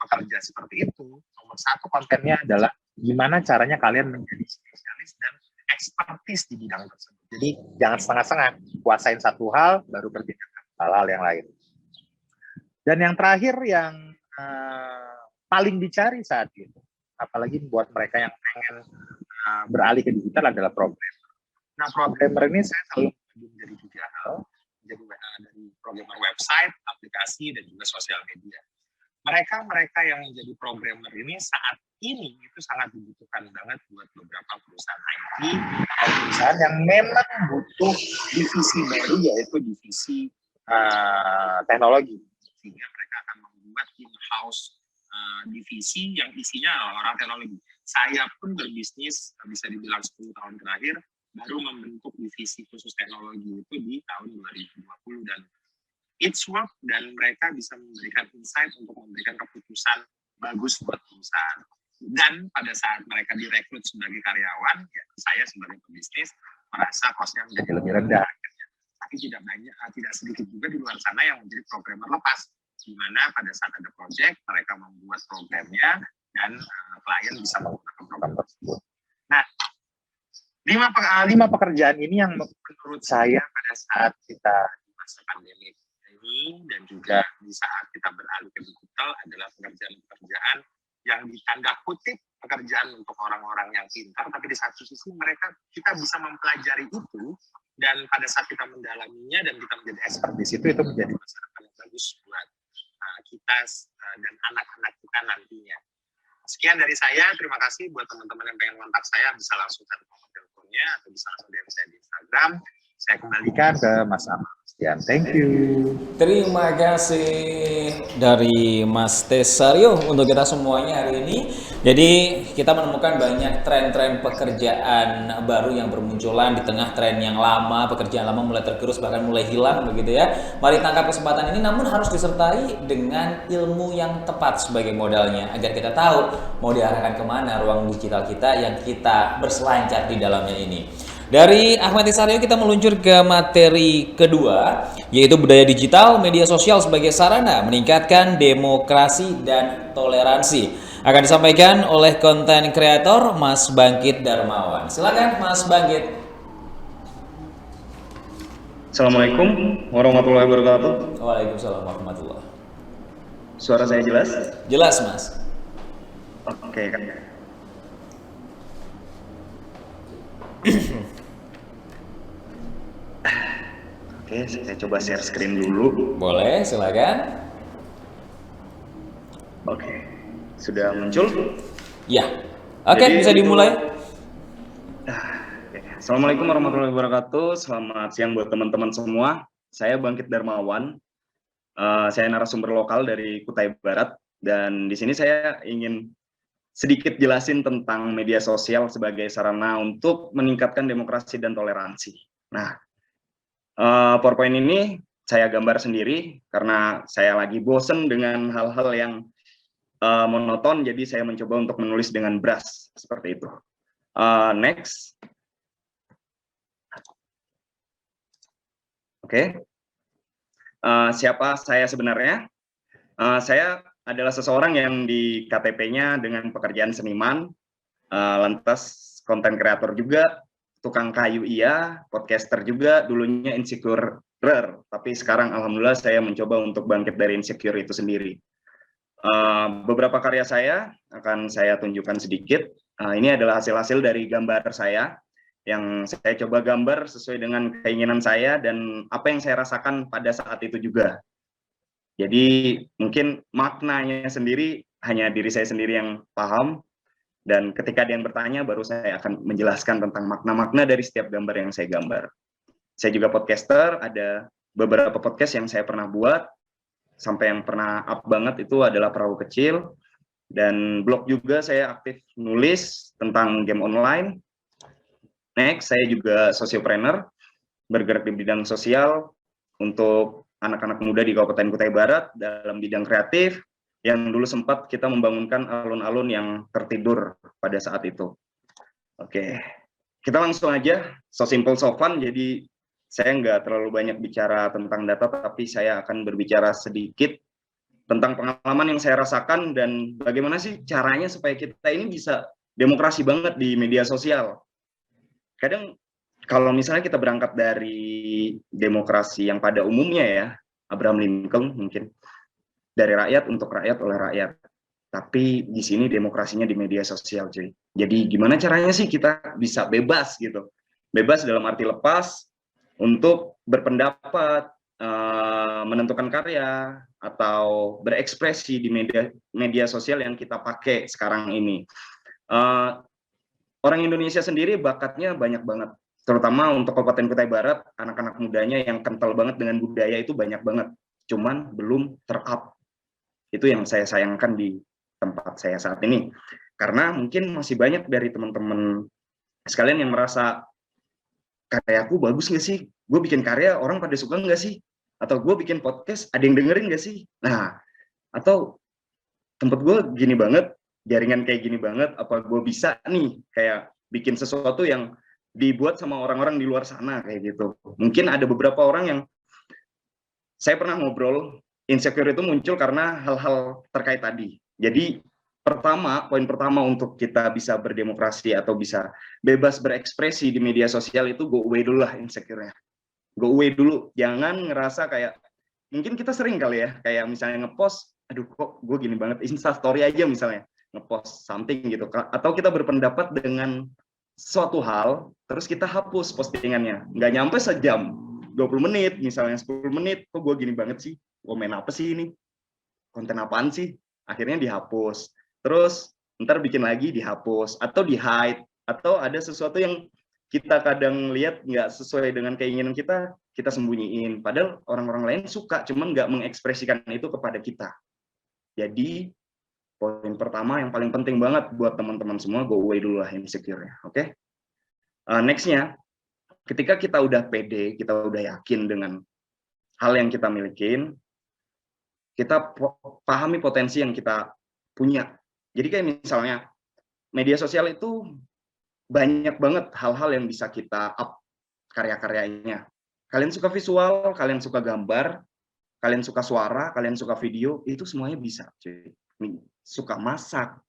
pekerja seperti itu, nomor 1 kontennya adalah gimana caranya kalian menjadi spesialis dan ekspertis di bidang tersebut. Jadi jangan setengah-setengah, kuasain satu hal baru bertindak hal-hal yang lain. Dan yang terakhir yang paling dicari saat ini, apalagi buat mereka yang pengen beralih ke digital adalah programmer. Nah, programmer ini saya selalu menjadi 3 hal, jadi dari programmer website, aplikasi, dan juga sosial media. Mereka yang menjadi programmer ini saat ini itu sangat dibutuhkan banget buat beberapa perusahaan IT atau perusahaan yang memang butuh divisi baru, yaitu divisi teknologi, sehingga mereka akan membuat in-house divisi yang isinya orang teknologi. Saya pun berbisnis bisa dibilang 10 tahun terakhir baru membentuk divisi khusus teknologi itu di tahun 2020, dan it's work, dan mereka bisa memberikan insight untuk memberikan keputusan bagus buat perusahaan. Dan pada saat mereka direkrut sebagai karyawan, ya, saya sebagai pebisnis merasa kosnya menjadi lebih rendah. Tapi tidak sedikit juga di luar sana yang menjadi programmer lepas, di mana pada saat ada project mereka membuat programnya dan klien bisa menggunakan program tersebut. Nah, 5 pekerjaan ini yang menurut saya pada saat kita di masa pandemi ini dan juga di saat kita beralih ke digital adalah pekerjaan-pekerjaan yang ditanda kutip pekerjaan untuk orang-orang yang pintar, tapi di satu sisi kita bisa mempelajari itu, dan pada saat kita mendalaminya dan kita menjadi expert di situ, itu menjadi masa depan yang bagus buat kita dan anak-anak kita nantinya. Sekian dari saya, terima kasih buat teman-teman yang pengen kontak saya, bisa langsung telepon teleponnya atau bisa langsung DM saya di Instagram. Saya kembalikan ke Mas Amal. Thank you. Terima kasih dari Mas Tesario untuk kita semuanya hari ini. Jadi kita menemukan banyak tren-tren pekerjaan baru yang bermunculan di tengah tren yang lama, pekerjaan lama mulai tergerus bahkan mulai hilang begitu ya. Mari tangkap kesempatan ini, namun harus disertai dengan ilmu yang tepat sebagai modalnya agar kita tahu mau diarahkan kemana ruang digital kita yang kita berselancar di dalamnya ini. Dari Ahmad Tesario kita meluncur ke materi kedua, yaitu budaya digital, media sosial sebagai sarana meningkatkan demokrasi dan toleransi. Akan disampaikan oleh konten kreator Mas Bangkit Darmawan. Silakan Mas Bangkit. Assalamualaikum warahmatullahi wabarakatuh. Waalaikumsalam warahmatullahi. Suara saya jelas? Jelas Mas. Oke kan. Oke, saya coba share screen dulu. Boleh, silakan. Oke, sudah muncul? Ya. Oke, Jadi, bisa dimulai. Assalamualaikum warahmatullahi wabarakatuh. Selamat siang buat teman-teman semua. Saya Bangkit Darmawan. Saya narasumber lokal dari Kutai Barat, dan di sini saya ingin sedikit jelasin tentang media sosial sebagai sarana untuk meningkatkan demokrasi dan toleransi. Nah, PowerPoint ini saya gambar sendiri karena saya lagi bosen dengan hal-hal yang monoton, jadi saya mencoba untuk menulis dengan brush seperti itu. Next. Oke. Siapa saya sebenarnya? Saya adalah seseorang yang di KTP-nya dengan pekerjaan seniman, lantas konten kreator juga, tukang kayu iya, podcaster juga, dulunya insecurer, tapi sekarang alhamdulillah saya mencoba untuk bangkit dari insecure itu sendiri. Beberapa karya saya akan saya tunjukkan sedikit. Ini adalah hasil-hasil dari gambar saya, yang saya coba gambar sesuai dengan keinginan saya dan apa yang saya rasakan pada saat itu juga. Jadi mungkin maknanya sendiri hanya diri saya sendiri yang paham, dan ketika ada yang bertanya baru saya akan menjelaskan tentang makna-makna dari setiap gambar yang saya gambar. Saya juga podcaster, ada beberapa podcast yang saya pernah buat, sampai yang pernah up banget itu adalah Perahu Kecil, dan blog juga saya aktif nulis tentang game online. Next, saya juga sosiopreneur, bergerak di bidang sosial untuk anak-anak muda di Kabupaten Kutai Barat dalam bidang kreatif, yang dulu sempat kita membangunkan alun-alun yang tertidur pada saat itu. Oke, kita langsung aja, so simple so fun, jadi saya nggak terlalu banyak bicara tentang data, tapi saya akan berbicara sedikit tentang pengalaman yang saya rasakan dan bagaimana sih caranya supaya kita ini bisa demokrasi banget di media sosial. Kadang kalau misalnya kita berangkat dari demokrasi yang pada umumnya ya, Abraham Lincoln mungkin, dari rakyat untuk rakyat oleh rakyat. Tapi di sini demokrasinya di media sosial, cuy. Jadi gimana caranya sih kita bisa bebas gitu? Bebas dalam arti lepas untuk berpendapat, menentukan karya, atau berekspresi di media sosial yang kita pakai sekarang ini. Orang Indonesia sendiri bakatnya banyak banget, terutama untuk Kabupaten Kutai Barat, anak-anak mudanya yang kental banget dengan budaya itu banyak banget, cuman belum ter-up. Itu yang saya sayangkan di tempat saya saat ini, karena mungkin masih banyak dari teman-teman sekalian yang merasa karyaku bagus nggak sih, gue bikin karya orang pada suka nggak sih, atau gue bikin podcast ada yang dengerin nggak sih, nah atau tempat gue gini banget, jaringan kayak gini banget, apa gue bisa nih kayak bikin sesuatu yang dibuat sama orang-orang di luar sana kayak gitu. Mungkin ada beberapa orang yang saya pernah ngobrol, insecure itu muncul karena hal-hal terkait tadi. Jadi poin pertama untuk kita bisa berdemokrasi atau bisa bebas berekspresi di media sosial itu go away dulu lah insecure-nya. Go away dulu, jangan ngerasa kayak, mungkin kita sering kali ya, kayak misalnya ngepost, aduh kok gue gini banget, Insta story aja misalnya, ngepost something gitu, atau kita berpendapat dengan suatu hal, terus kita hapus postingannya, nggak nyampe sejam, 20 menit, misalnya 10 menit, kok gue gini banget sih, komen apa sih ini, konten apaan sih, akhirnya dihapus, terus ntar bikin lagi dihapus, atau di-hide, atau ada sesuatu yang kita kadang lihat nggak sesuai dengan keinginan kita sembunyiin, padahal orang-orang lain suka, cuman nggak mengekspresikan itu kepada kita. Jadi, poin pertama yang paling penting banget buat teman-teman semua, go away dulu lah insecure-nya, oke? Next-nya, ketika kita udah pede, kita udah yakin dengan hal yang kita milikin, kita pahami potensi yang kita punya. Jadi kayak misalnya, media sosial itu banyak banget hal-hal yang bisa kita up karya-karyanya. Kalian suka visual, kalian suka gambar, kalian suka suara, kalian suka video, itu semuanya bisa, cuy. Suka masak,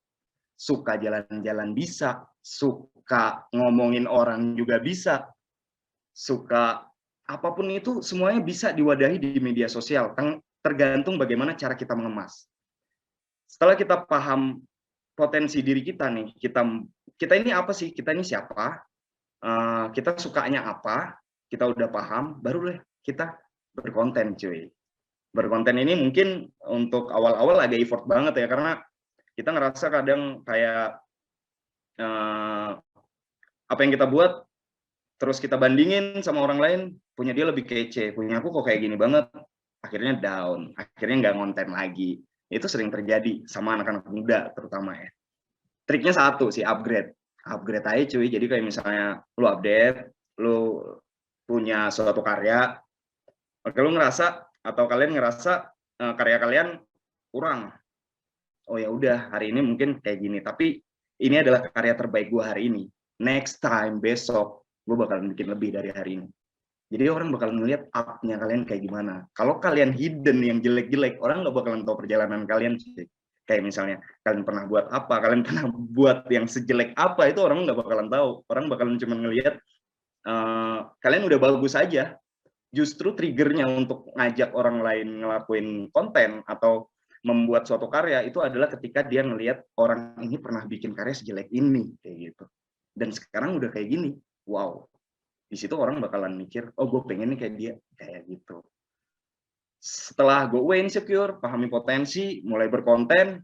suka jalan-jalan bisa, suka ngomongin orang juga bisa, suka apapun itu semuanya bisa diwadahi di media sosial, tergantung bagaimana cara kita mengemas. Setelah kita paham potensi diri kita nih, kita ini apa sih, kita ini siapa, kita sukanya apa, kita udah paham, baru deh kita berkonten, cuy. Berkonten ini mungkin untuk awal-awal agak effort banget ya, karena kita ngerasa kadang kayak apa yang kita buat terus kita bandingin sama orang lain, punya dia lebih kece, punya aku kok kayak gini banget, akhirnya down, akhirnya nggak konten lagi. Itu sering terjadi sama anak-anak muda terutama ya. Triknya satu sih, upgrade aja cuy. Jadi kayak misalnya lu update, lu punya suatu karya, oke, lu ngerasa atau kalian ngerasa karya kalian kurang, oh ya udah hari ini mungkin kayak gini, tapi ini adalah karya terbaik gue hari ini, next time, besok gue bakalan bikin lebih dari hari ini. Jadi orang bakalan ngeliat up-nya kalian kayak gimana. Kalau kalian hidden yang jelek-jelek, orang nggak bakalan tahu perjalanan kalian. Kayak misalnya kalian pernah buat apa, kalian pernah buat yang sejelek apa, itu orang nggak bakalan tahu. Orang bakalan cuma ngeliat kalian udah bagus aja. Justru triggernya untuk ngajak orang lain ngelakuin konten atau membuat suatu karya itu adalah ketika dia ngelihat orang ini pernah bikin karya sejelek ini kayak gitu. Dan sekarang udah kayak gini, wow. Di situ orang bakalan mikir, oh gue pengen nih kayak dia, kayak gitu. Setelah go away insecure, pahami potensi, mulai berkonten,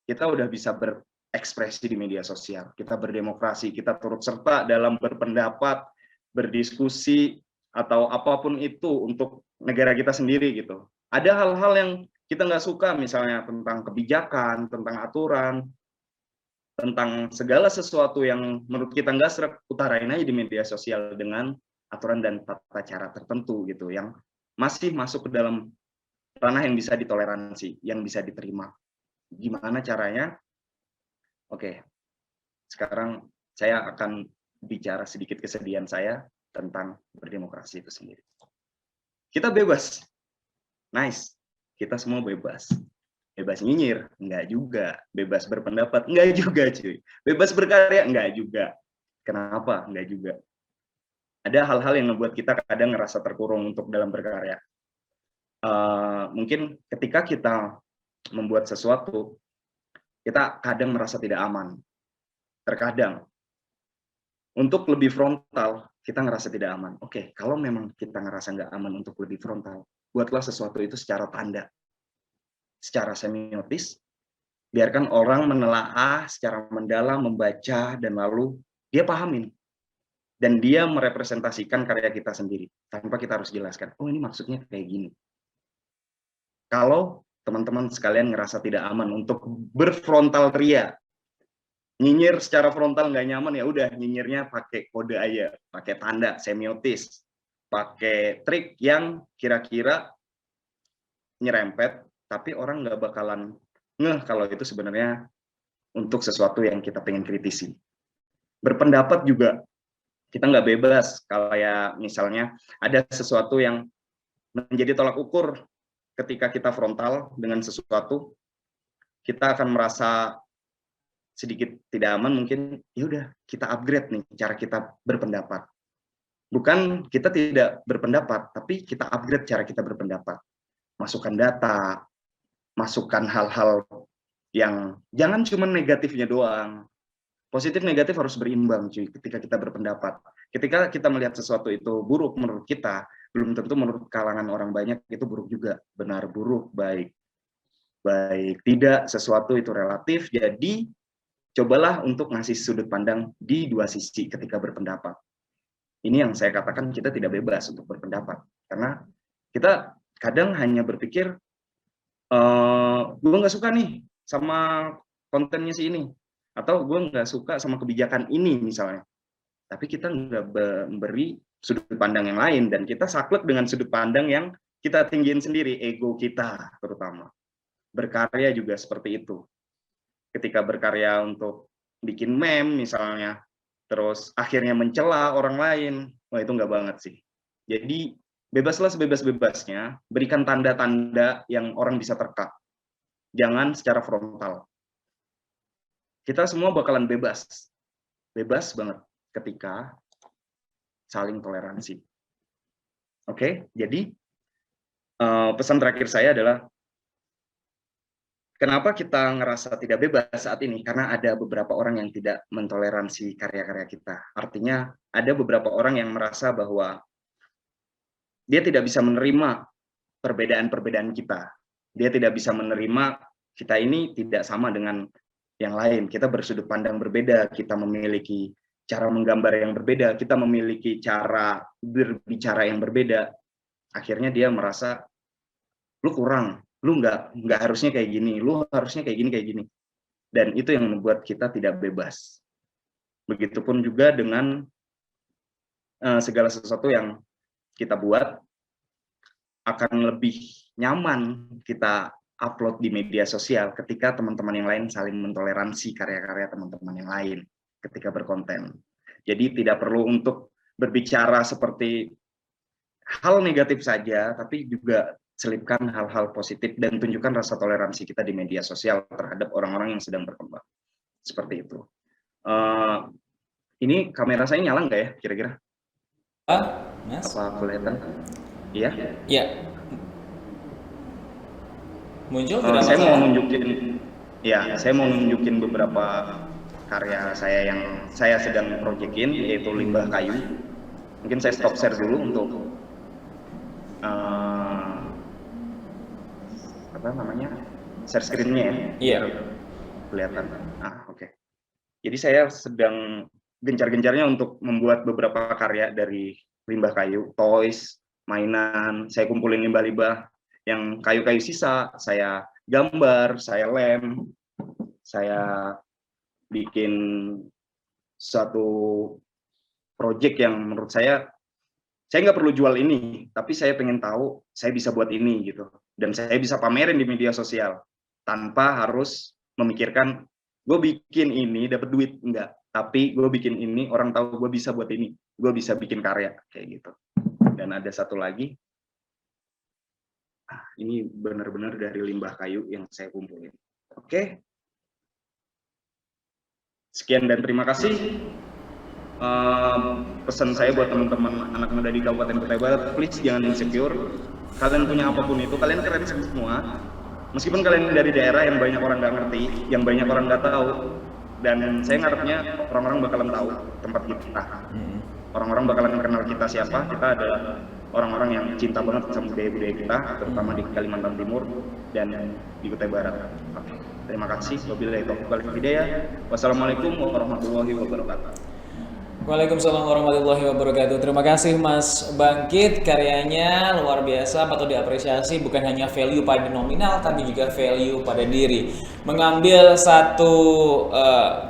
kita udah bisa berekspresi di media sosial, kita berdemokrasi, kita turut serta dalam berpendapat, berdiskusi, atau apapun itu untuk negara kita sendiri gitu. Ada hal-hal yang kita nggak suka, misalnya tentang kebijakan, tentang aturan, tentang segala sesuatu yang menurut kita nggak seret, utarain aja di media sosial dengan aturan dan tata cara tertentu gitu, yang masih masuk ke dalam ranah yang bisa ditoleransi, yang bisa diterima. Gimana caranya? Oke, sekarang saya akan bicara sedikit kesedihan saya tentang berdemokrasi itu sendiri. Kita bebas, nice, kita semua bebas. Bebas nyinyir? Enggak juga. Bebas berpendapat? Enggak juga, cuy. Bebas berkarya? Enggak juga. Kenapa? Enggak juga. ada hal-hal yang membuat kita kadang ngerasa terkurung untuk dalam berkarya. Mungkin ketika kita membuat sesuatu, kita kadang merasa tidak aman. Terkadang, untuk lebih frontal, kita ngerasa tidak aman. Oke, kalau memang kita ngerasa nggak aman untuk lebih frontal, buatlah sesuatu itu secara tanda, secara semiotis, biarkan orang menelaah secara mendalam, membaca, dan lalu dia pahamin. Dan dia merepresentasikan karya kita sendiri, tanpa kita harus jelaskan, oh ini maksudnya kayak gini. Kalau teman-teman sekalian ngerasa tidak aman untuk berfrontal ria, nyinyir secara frontal nggak nyaman, ya udah nyinyirnya pakai kode aja, pakai tanda semiotis, pakai trik yang kira-kira nyerempet, tapi orang nggak bakalan ngeh kalau itu sebenarnya untuk sesuatu yang kita pengen kritisi. Berpendapat juga, kita nggak bebas, kayak misalnya ada sesuatu yang menjadi tolak ukur ketika kita frontal dengan sesuatu, kita akan merasa sedikit tidak aman, mungkin ya udah kita upgrade nih cara kita berpendapat. Bukan kita tidak berpendapat, tapi kita upgrade cara kita berpendapat. Masukkan data, masukkan hal-hal yang jangan cuma negatifnya doang. Positif negatif harus berimbang cuy ketika kita berpendapat. Ketika kita melihat sesuatu itu buruk menurut kita, belum tentu menurut kalangan orang banyak itu buruk juga. Benar, buruk, baik. Baik, tidak, sesuatu itu relatif. Jadi cobalah untuk ngasih sudut pandang di dua sisi ketika berpendapat. Ini yang saya katakan kita tidak bebas untuk berpendapat. Karena kita kadang hanya berpikir, gue nggak suka nih sama kontennya si ini. Atau gue nggak suka sama kebijakan ini misalnya. Tapi kita nggak memberi sudut pandang yang lain. Dan kita saklek dengan sudut pandang yang kita tinggiin sendiri, ego kita terutama. Berkarya juga seperti itu. Ketika berkarya untuk bikin meme misalnya, terus akhirnya mencela orang lain, wah itu nggak banget sih. Jadi bebaslah sebebas-bebasnya, berikan tanda-tanda yang orang bisa terka. Jangan secara frontal. Kita semua bakalan bebas banget ketika saling toleransi. Oke, jadi pesan terakhir saya adalah, kenapa kita ngerasa tidak bebas saat ini? Karena ada beberapa orang yang tidak mentoleransi karya-karya kita. Artinya ada beberapa orang yang merasa bahwa dia tidak bisa menerima perbedaan-perbedaan kita. Dia tidak bisa menerima kita ini tidak sama dengan yang lain. Kita bersudut pandang berbeda, kita memiliki cara menggambar yang berbeda, kita memiliki cara berbicara yang berbeda. Akhirnya dia merasa, lu kurang, lu nggak harusnya kayak gini, lu harusnya kayak gini. Dan itu yang membuat kita tidak bebas. Begitupun juga dengan segala sesuatu yang kita buat, akan lebih nyaman kita upload di media sosial ketika teman-teman yang lain saling mentoleransi karya-karya teman-teman yang lain ketika berkonten. Jadi tidak perlu untuk berbicara seperti hal negatif saja, tapi juga selipkan hal-hal positif dan tunjukkan rasa toleransi kita di media sosial terhadap orang-orang yang sedang berkembang. Seperti itu. Ini kamera saya nyala nggak ya kira-kira? Mas? Apa kelihatan? Iya? Iya. Muncul saya tidak masalah. Saya mau nunjukin beberapa karya saya yang saya sedang proyekin, yaitu limbah kayu. Mungkin saya stop share dulu untuk share screen-nya ya. Iya. Kelihatan. Oke. Jadi saya sedang gencar-gencarnya untuk membuat beberapa karya dari limbah kayu, toys, mainan. Saya kumpulin limbah-limbah yang kayu-kayu sisa, saya gambar, saya lem, saya bikin satu project yang menurut saya nggak perlu jual ini, tapi saya pengen tahu saya bisa buat ini gitu, dan saya bisa pamerin di media sosial tanpa harus memikirkan gue bikin ini dapat duit, enggak, tapi gue bikin ini orang tahu gue bisa buat ini, gue bisa bikin karya kayak gitu. Dan ada satu lagi. Ini benar-benar dari limbah kayu yang saya kumpulin. Oke. Sekian dan terima kasih. pesan saya buat teman-teman anak muda di Kabupaten Kutai Barat, please jangan insecure. Kalian punya apapun itu, kalian keren semua. Meskipun kalian dari daerah yang banyak orang nggak ngerti, yang banyak orang nggak tahu, dan saya ngarepnya orang-orang bakalan tahu tempat kita. Orang-orang bakalan kenal kita siapa. Kita adalah orang-orang yang cinta banget sama budaya-budaya kita, terutama di Kalimantan Timur dan di Kutai Barat. Oke. Terima kasih. Wabillahi taufiq wal hidayah. Wassalamualaikum warahmatullahi wabarakatuh. Waalaikumsalam warahmatullahi wabarakatuh. Terima kasih Mas Bangkit, karyanya luar biasa, patut diapresiasi. Bukan hanya value pada nominal, tapi juga value pada diri. Mengambil satu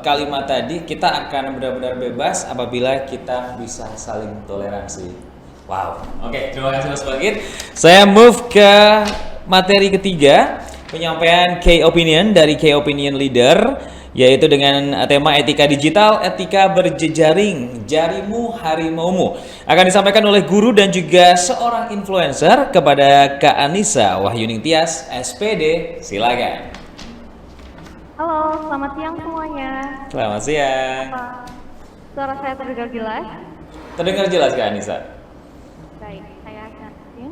kalimat tadi, kita akan benar-benar bebas apabila kita bisa saling toleransi. Wow, oke, terima kasih Mas Bangkit. Saya move ke materi ketiga, penyampaian Key Opinion dari Key Opinion Leader, yaitu dengan tema etika digital, etika berjejaring, jarimu harimaumu. Akan disampaikan oleh guru dan juga seorang influencer kepada Kak Anissa Wahyuning Tias, SPD. Silakan. Halo, selamat siang semuanya. Selamat siang. Suara saya terdengar jelas? Terdengar jelas Kak Anissa. Baik, saya akan izin.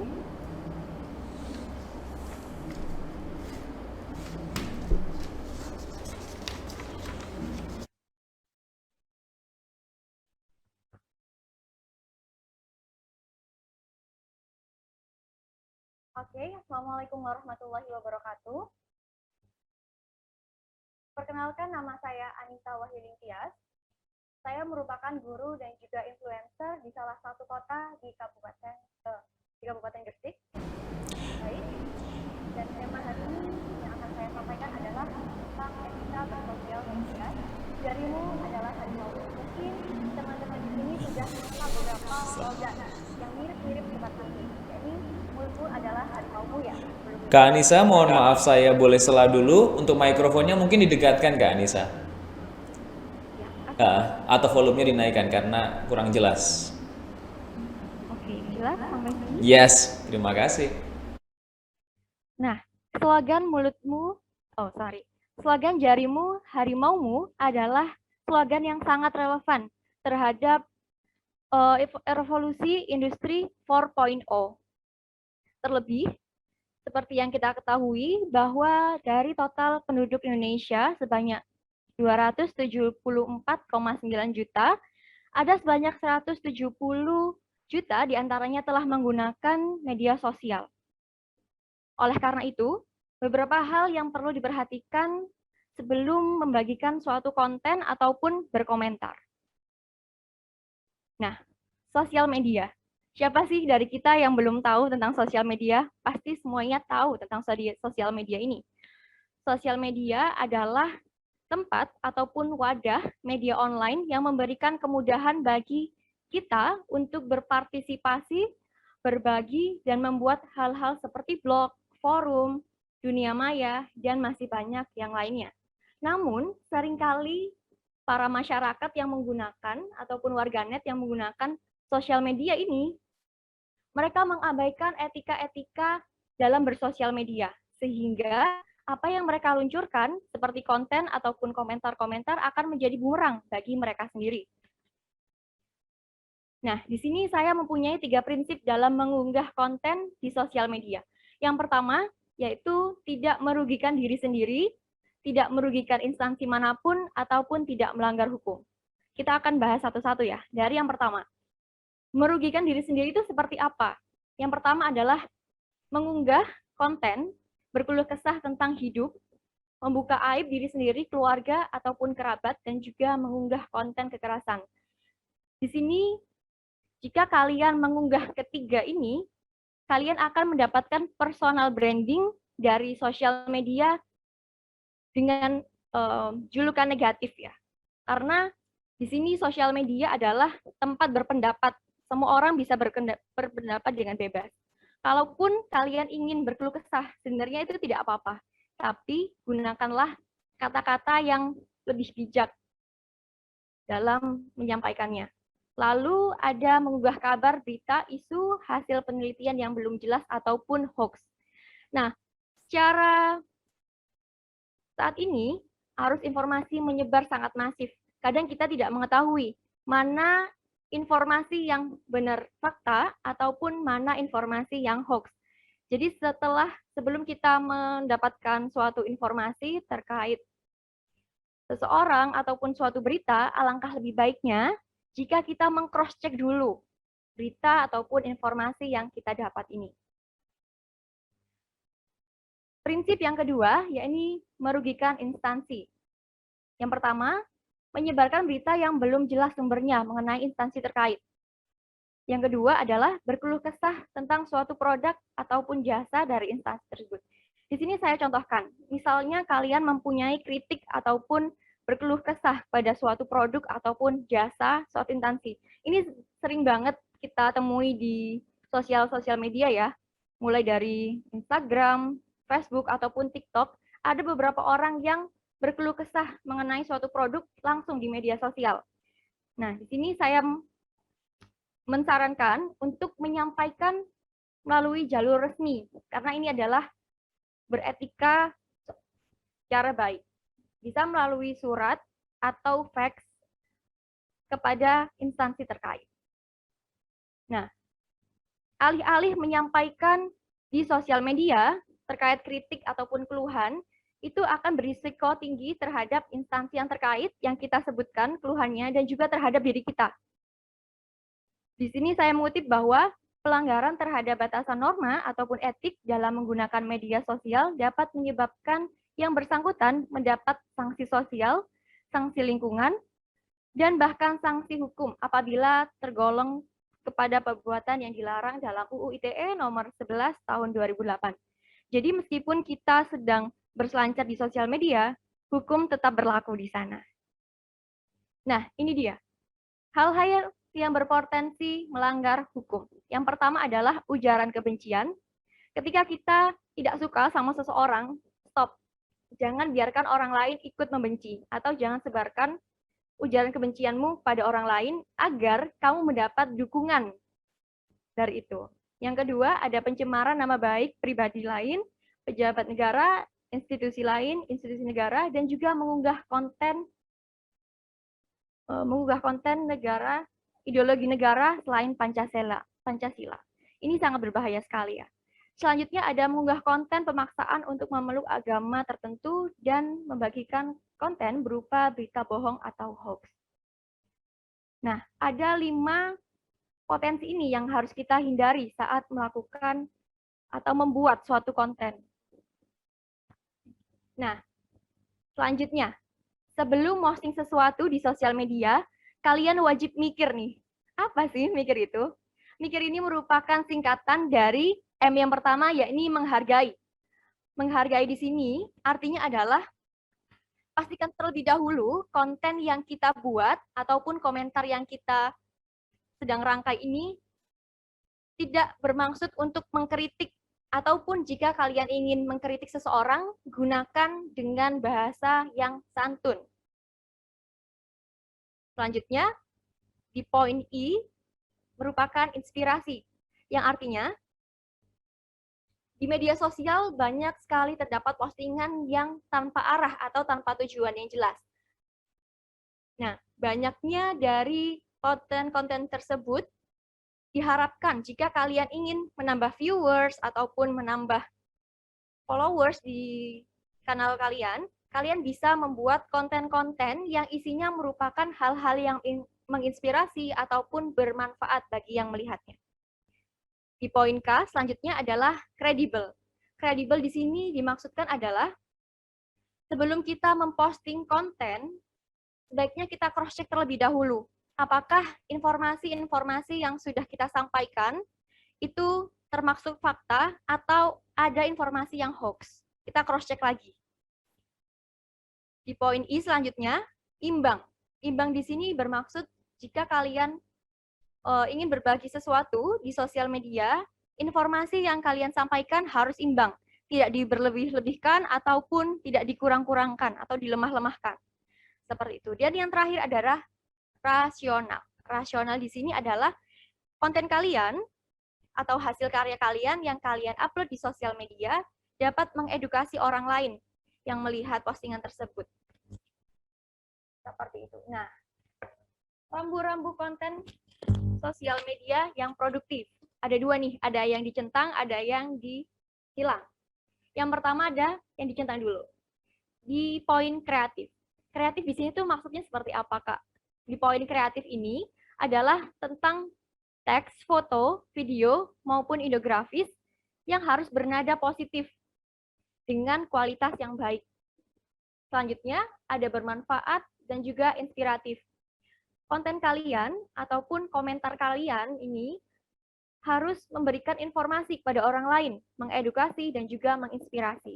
Oke, Assalamualaikum warahmatullahi wabarakatuh. Perkenalkan, nama saya Anissa Wahyuning Tias. Saya merupakan guru dan juga influencer di salah satu kota di Kabupaten Gresik. Baik. Dan tema hari ini yang akan saya sampaikan adalah tentang etika bersosial media. Jarimu adalah harimau. Mungkin teman-teman di sini sudah mengenal beberapa slogan yang mirip-mirip seperti ini. Jadi, mulutmu adalah harimaumu ya. Kak Anissa, mohon maaf saya boleh sela dulu. Untuk mikrofonnya mungkin didekatkan Kak Anissa. Atau volumenya dinaikkan karena kurang jelas. Oke, jelas sampai sini? Yes, terima kasih. Nah, slogan slogan jarimu harimaumu adalah slogan yang sangat relevan terhadap revolusi industri 4.0. Terlebih, seperti yang kita ketahui bahwa dari total penduduk Indonesia sebanyak 274,9 juta, ada sebanyak 170 juta diantaranya telah menggunakan media sosial. Oleh karena itu, beberapa hal yang perlu diperhatikan sebelum membagikan suatu konten ataupun berkomentar. Nah, sosial media. Siapa sih dari kita yang belum tahu tentang sosial media? Pasti semuanya tahu tentang sosial media ini. Sosial media adalah tempat ataupun wadah media online yang memberikan kemudahan bagi kita untuk berpartisipasi, berbagi, dan membuat hal-hal seperti blog, forum, dunia maya, dan masih banyak yang lainnya. Namun, seringkali para masyarakat yang menggunakan ataupun warganet yang menggunakan sosial media ini, mereka mengabaikan etika-etika dalam bersosial media, sehingga apa yang mereka luncurkan, seperti konten ataupun komentar-komentar, akan menjadi bumerang bagi mereka sendiri. Nah, di sini saya mempunyai 3 prinsip dalam mengunggah konten di sosial media. Yang pertama, yaitu tidak merugikan diri sendiri, tidak merugikan instansi manapun, ataupun tidak melanggar hukum. Kita akan bahas satu-satu ya. Dari yang pertama, merugikan diri sendiri itu seperti apa? Yang pertama adalah mengunggah konten berkeluh kesah tentang hidup, membuka aib diri sendiri, keluarga, ataupun kerabat, dan juga mengunggah konten kekerasan. Di sini, jika kalian mengunggah ketiga ini, kalian akan mendapatkan personal branding dari sosial media dengan julukan negatif ya. Karena di sini sosial media adalah tempat berpendapat. Semua orang bisa berpendapat dengan bebas. Kalaupun kalian ingin berkeluh kesah, sebenarnya itu tidak apa-apa. Tapi gunakanlah kata-kata yang lebih bijak dalam menyampaikannya. Lalu ada mengunggah kabar, berita, isu, hasil penelitian yang belum jelas ataupun hoax. Nah, secara saat ini arus informasi menyebar sangat masif. Kadang kita tidak mengetahui mana informasi yang benar fakta ataupun mana informasi yang hoax. Jadi sebelum kita mendapatkan suatu informasi terkait seseorang ataupun suatu berita, alangkah lebih baiknya jika kita meng-cross-check dulu berita ataupun informasi yang kita dapat ini. Prinsip yang kedua, yakni merugikan instansi. Yang pertama, menyebarkan berita yang belum jelas sumbernya mengenai instansi terkait. Yang kedua adalah berkeluh kesah tentang suatu produk ataupun jasa dari instansi tersebut. Di sini saya contohkan, misalnya kalian mempunyai kritik ataupun berkeluh kesah pada suatu produk ataupun jasa suatu instansi. Ini sering banget kita temui di sosial media ya, mulai dari Instagram, Facebook, ataupun TikTok, ada beberapa orang yang berkeluh kesah mengenai suatu produk langsung di media sosial. Nah, di sini saya mensarankan untuk menyampaikan melalui jalur resmi, karena ini adalah beretika secara baik. Bisa melalui surat atau fax kepada instansi terkait. Nah, alih-alih menyampaikan di sosial media terkait kritik ataupun keluhan, itu akan berisiko tinggi terhadap instansi yang terkait yang kita sebutkan keluhannya dan juga terhadap diri kita. Di sini saya mengutip bahwa pelanggaran terhadap batasan norma ataupun etik dalam menggunakan media sosial dapat menyebabkan yang bersangkutan mendapat sanksi sosial, sanksi lingkungan, dan bahkan sanksi hukum apabila tergolong kepada perbuatan yang dilarang dalam UU ITE nomor 11 tahun 2008. Jadi meskipun kita sedang berselancar di sosial media, hukum tetap berlaku di sana. Nah, ini dia. Hal-hal yang berpotensi melanggar hukum. Yang pertama adalah ujaran kebencian. Ketika kita tidak suka sama seseorang, stop. Jangan biarkan orang lain ikut membenci, atau jangan sebarkan ujaran kebencianmu pada orang lain agar kamu mendapat dukungan dari itu. Yang kedua, ada pencemaran nama baik pribadi lain, pejabat negara, institusi lain, institusi negara, dan juga mengunggah konten negara, ideologi negara selain Pancasila. Ini sangat berbahaya sekali ya. Selanjutnya ada mengunggah konten pemaksaan untuk memeluk agama tertentu dan membagikan konten berupa berita bohong atau hoax. Nah, ada 5 potensi ini yang harus kita hindari saat melakukan atau membuat suatu konten. Nah, selanjutnya, sebelum posting sesuatu di sosial media, kalian wajib mikir nih. Apa sih mikir itu? Mikir ini merupakan singkatan dari M yang pertama, yakni menghargai. Menghargai di sini artinya adalah pastikan terlebih dahulu konten yang kita buat ataupun komentar yang kita sedang rangkai ini tidak bermaksud untuk mengkritik, ataupun jika kalian ingin mengkritik seseorang, gunakan dengan bahasa yang santun. Selanjutnya, di poin I, merupakan inspirasi, yang artinya di media sosial banyak sekali terdapat postingan yang tanpa arah atau tanpa tujuan yang jelas. Nah, banyaknya dari konten-konten tersebut diharapkan jika kalian ingin menambah viewers ataupun menambah followers di kanal kalian, kalian bisa membuat konten-konten yang isinya merupakan hal-hal yang menginspirasi ataupun bermanfaat bagi yang melihatnya. Di poin K selanjutnya adalah kredibel. Kredibel di sini dimaksudkan adalah sebelum kita memposting konten, sebaiknya kita cross-check terlebih dahulu. Apakah informasi-informasi yang sudah kita sampaikan itu termasuk fakta atau ada informasi yang hoax. Kita cross-check lagi. Di poin I selanjutnya, imbang. Imbang di sini bermaksud jika kalian ingin berbagi sesuatu di sosial media, informasi yang kalian sampaikan harus imbang. Tidak diberlebih-lebihkan ataupun tidak dikurang-kurangkan atau dilemah-lemahkan. Seperti itu. Dan yang terakhir adalah rasional. Rasional di sini adalah konten kalian atau hasil karya kalian yang kalian upload di sosial media dapat mengedukasi orang lain yang melihat postingan tersebut. Seperti itu. Nah, Rambu-rambu konten sosial media yang produktif. Ada dua nih, ada yang dicentang, ada yang dihilang. Yang pertama ada yang dicentang dulu. Di poin kreatif. Kreatif di sini tuh maksudnya seperti apa, Kak? Di poin kreatif ini adalah tentang teks, foto, video, maupun infografis yang harus bernada positif dengan kualitas yang baik. Selanjutnya, ada bermanfaat dan juga inspiratif. Konten kalian ataupun komentar kalian ini harus memberikan informasi kepada orang lain, mengedukasi dan juga menginspirasi.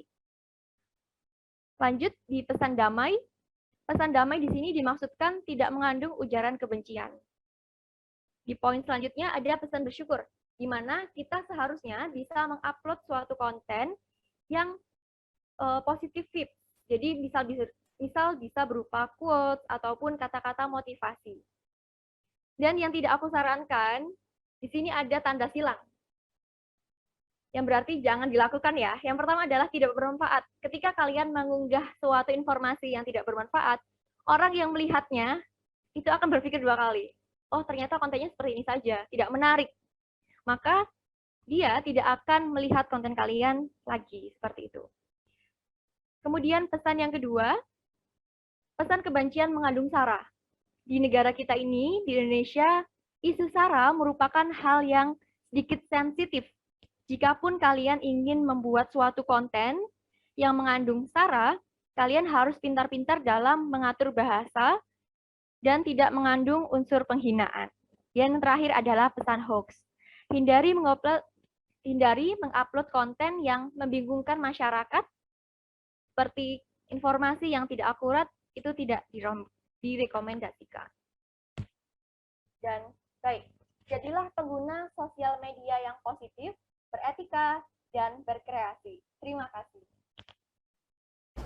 Lanjut di pesan damai. Pesan damai di sini dimaksudkan tidak mengandung ujaran kebencian. Di poin selanjutnya ada pesan bersyukur, di mana kita seharusnya bisa mengupload suatu konten yang positif tips. Jadi misal bisa berupa quotes ataupun kata-kata motivasi. Dan yang tidak aku sarankan, di sini ada tanda silang. Yang berarti jangan dilakukan ya. Yang pertama adalah tidak bermanfaat. Ketika kalian mengunggah suatu informasi yang tidak bermanfaat, orang yang melihatnya itu akan berpikir dua kali. Oh, ternyata kontennya seperti ini saja, tidak menarik. Maka dia tidak akan melihat konten kalian lagi, seperti itu. Kemudian pesan yang kedua, pesan kebencian mengandung sara. Di negara kita ini, di Indonesia, isu sara merupakan hal yang sedikit sensitif. Jikapun kalian ingin membuat suatu konten yang mengandung sara, kalian harus pintar-pintar dalam mengatur bahasa dan tidak mengandung unsur penghinaan. Yang terakhir adalah pesan hoax. Hindari mengupload konten yang membingungkan masyarakat, seperti informasi yang tidak akurat, itu tidak direkomendasikan. Dan baik, jadilah pengguna sosial media yang positif, beretika, dan berkreasi. Terima kasih.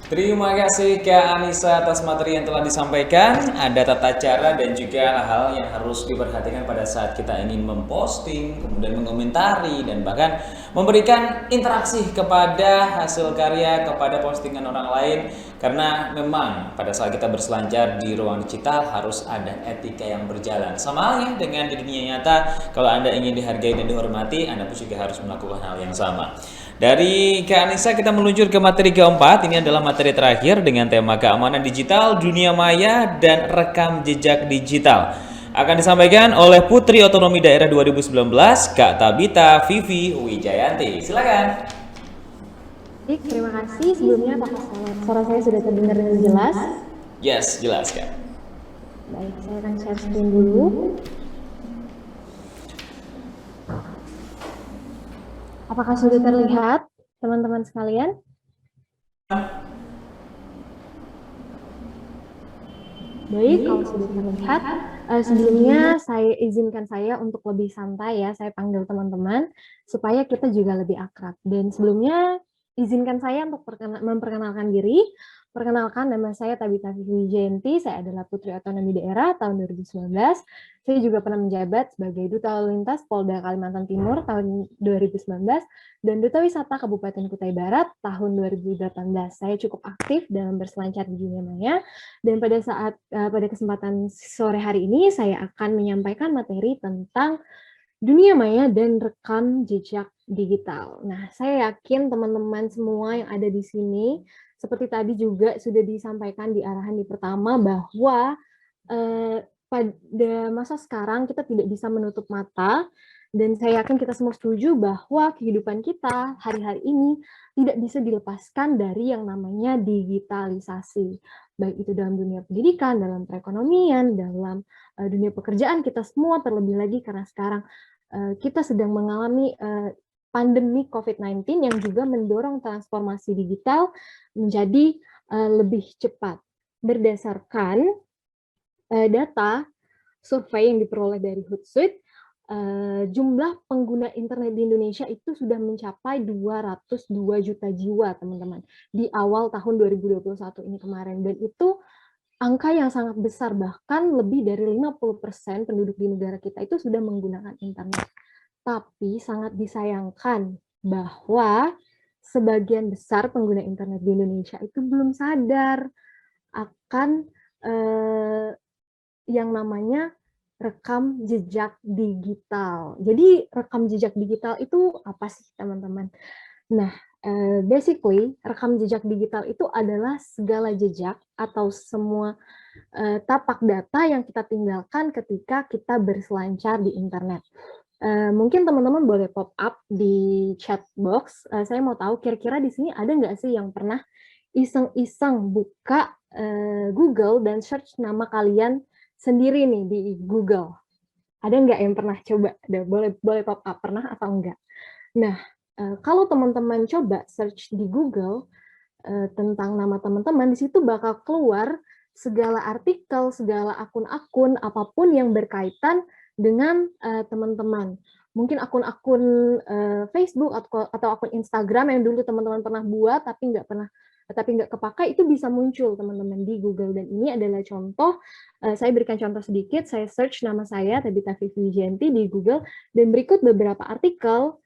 Terima kasih Kak Anissa atas materi yang telah disampaikan. Ada tata cara dan juga hal-hal yang harus diperhatikan pada saat kita ingin memposting, kemudian mengomentari, dan bahkan memberikan interaksi kepada hasil karya, kepada postingan orang lain. Karena memang pada saat kita berselancar di ruang digital harus ada etika yang berjalan. Sama halnya dengan di dunia nyata, kalau Anda ingin dihargai dan dihormati, Anda pun juga harus melakukan hal yang sama. Dari Kak Anissa kita meluncur ke materi keempat. Ini adalah materi terakhir dengan tema keamanan digital, dunia maya, dan rekam jejak digital. Akan disampaikan oleh Putri Otonomi Daerah 2019, Kak Tabita Vivi Wijayanti. Silakan. Baik, terima kasih. Sebelumnya apakah suara saya sudah terdengar dengan jelas? Yes, jelas Kak. Baik, saya akan share screen dulu. Apakah sudah terlihat, teman-teman sekalian? Baik, kalau sudah terlihat, sebelumnya izinkan saya untuk lebih santai ya, saya panggil teman-teman, supaya kita juga lebih akrab. Dan sebelumnya, izinkan saya untuk memperkenalkan diri. Perkenalkan, nama saya Tabita Vivi Wijayanti, saya adalah Putri Otonomi Daerah tahun 2019. Saya juga pernah menjabat sebagai Duta Lalu Lintas Polda Kalimantan Timur tahun 2019 dan Duta Wisata Kabupaten Kutai Barat tahun 2018. Saya cukup aktif dalam berselancar di dunia maya dan pada kesempatan sore hari ini saya akan menyampaikan materi tentang dunia maya dan rekam jejak digital. Nah, saya yakin teman-teman semua yang ada di sini seperti tadi juga sudah disampaikan di arahan di pertama bahwa pada masa sekarang kita tidak bisa menutup mata dan saya yakin kita semua setuju bahwa kehidupan kita hari-hari ini tidak bisa dilepaskan dari yang namanya digitalisasi. Baik itu dalam dunia pendidikan, dalam perekonomian, dalam dunia pekerjaan kita semua, terlebih lagi karena sekarang kita sedang mengalami pandemi COVID-19 yang juga mendorong transformasi digital menjadi lebih cepat. Berdasarkan data survei yang diperoleh dari Hootsuite, jumlah pengguna internet di Indonesia itu sudah mencapai 202 juta jiwa, teman-teman, di awal tahun 2021 ini kemarin. Dan itu angka yang sangat besar, bahkan lebih dari 50% penduduk di negara kita itu sudah menggunakan internet. Tapi sangat disayangkan bahwa sebagian besar pengguna internet di Indonesia itu belum sadar akan yang namanya rekam jejak digital. Jadi rekam jejak digital itu apa sih teman-teman? Nah, basically rekam jejak digital itu adalah segala jejak atau semua tapak data yang kita tinggalkan ketika kita berselancar di internet. Mungkin teman-teman boleh pop up di chat box. Saya mau tahu kira-kira di sini ada nggak sih yang pernah iseng-iseng buka Google dan search nama kalian sendiri nih di Google. Ada nggak yang pernah coba? Boleh pop up, pernah atau enggak? Nah, kalau teman-teman coba search di Google tentang nama teman-teman, di situ bakal keluar segala artikel, segala akun-akun, apapun yang berkaitan dengan teman-teman. Mungkin akun-akun Facebook atau akun Instagram yang dulu teman-teman pernah buat tapi nggak kepakai, itu bisa muncul teman-teman di Google. Dan ini adalah contoh, saya berikan contoh sedikit, saya search nama saya Tabita Vivi Wijianti di Google, dan berikut beberapa artikel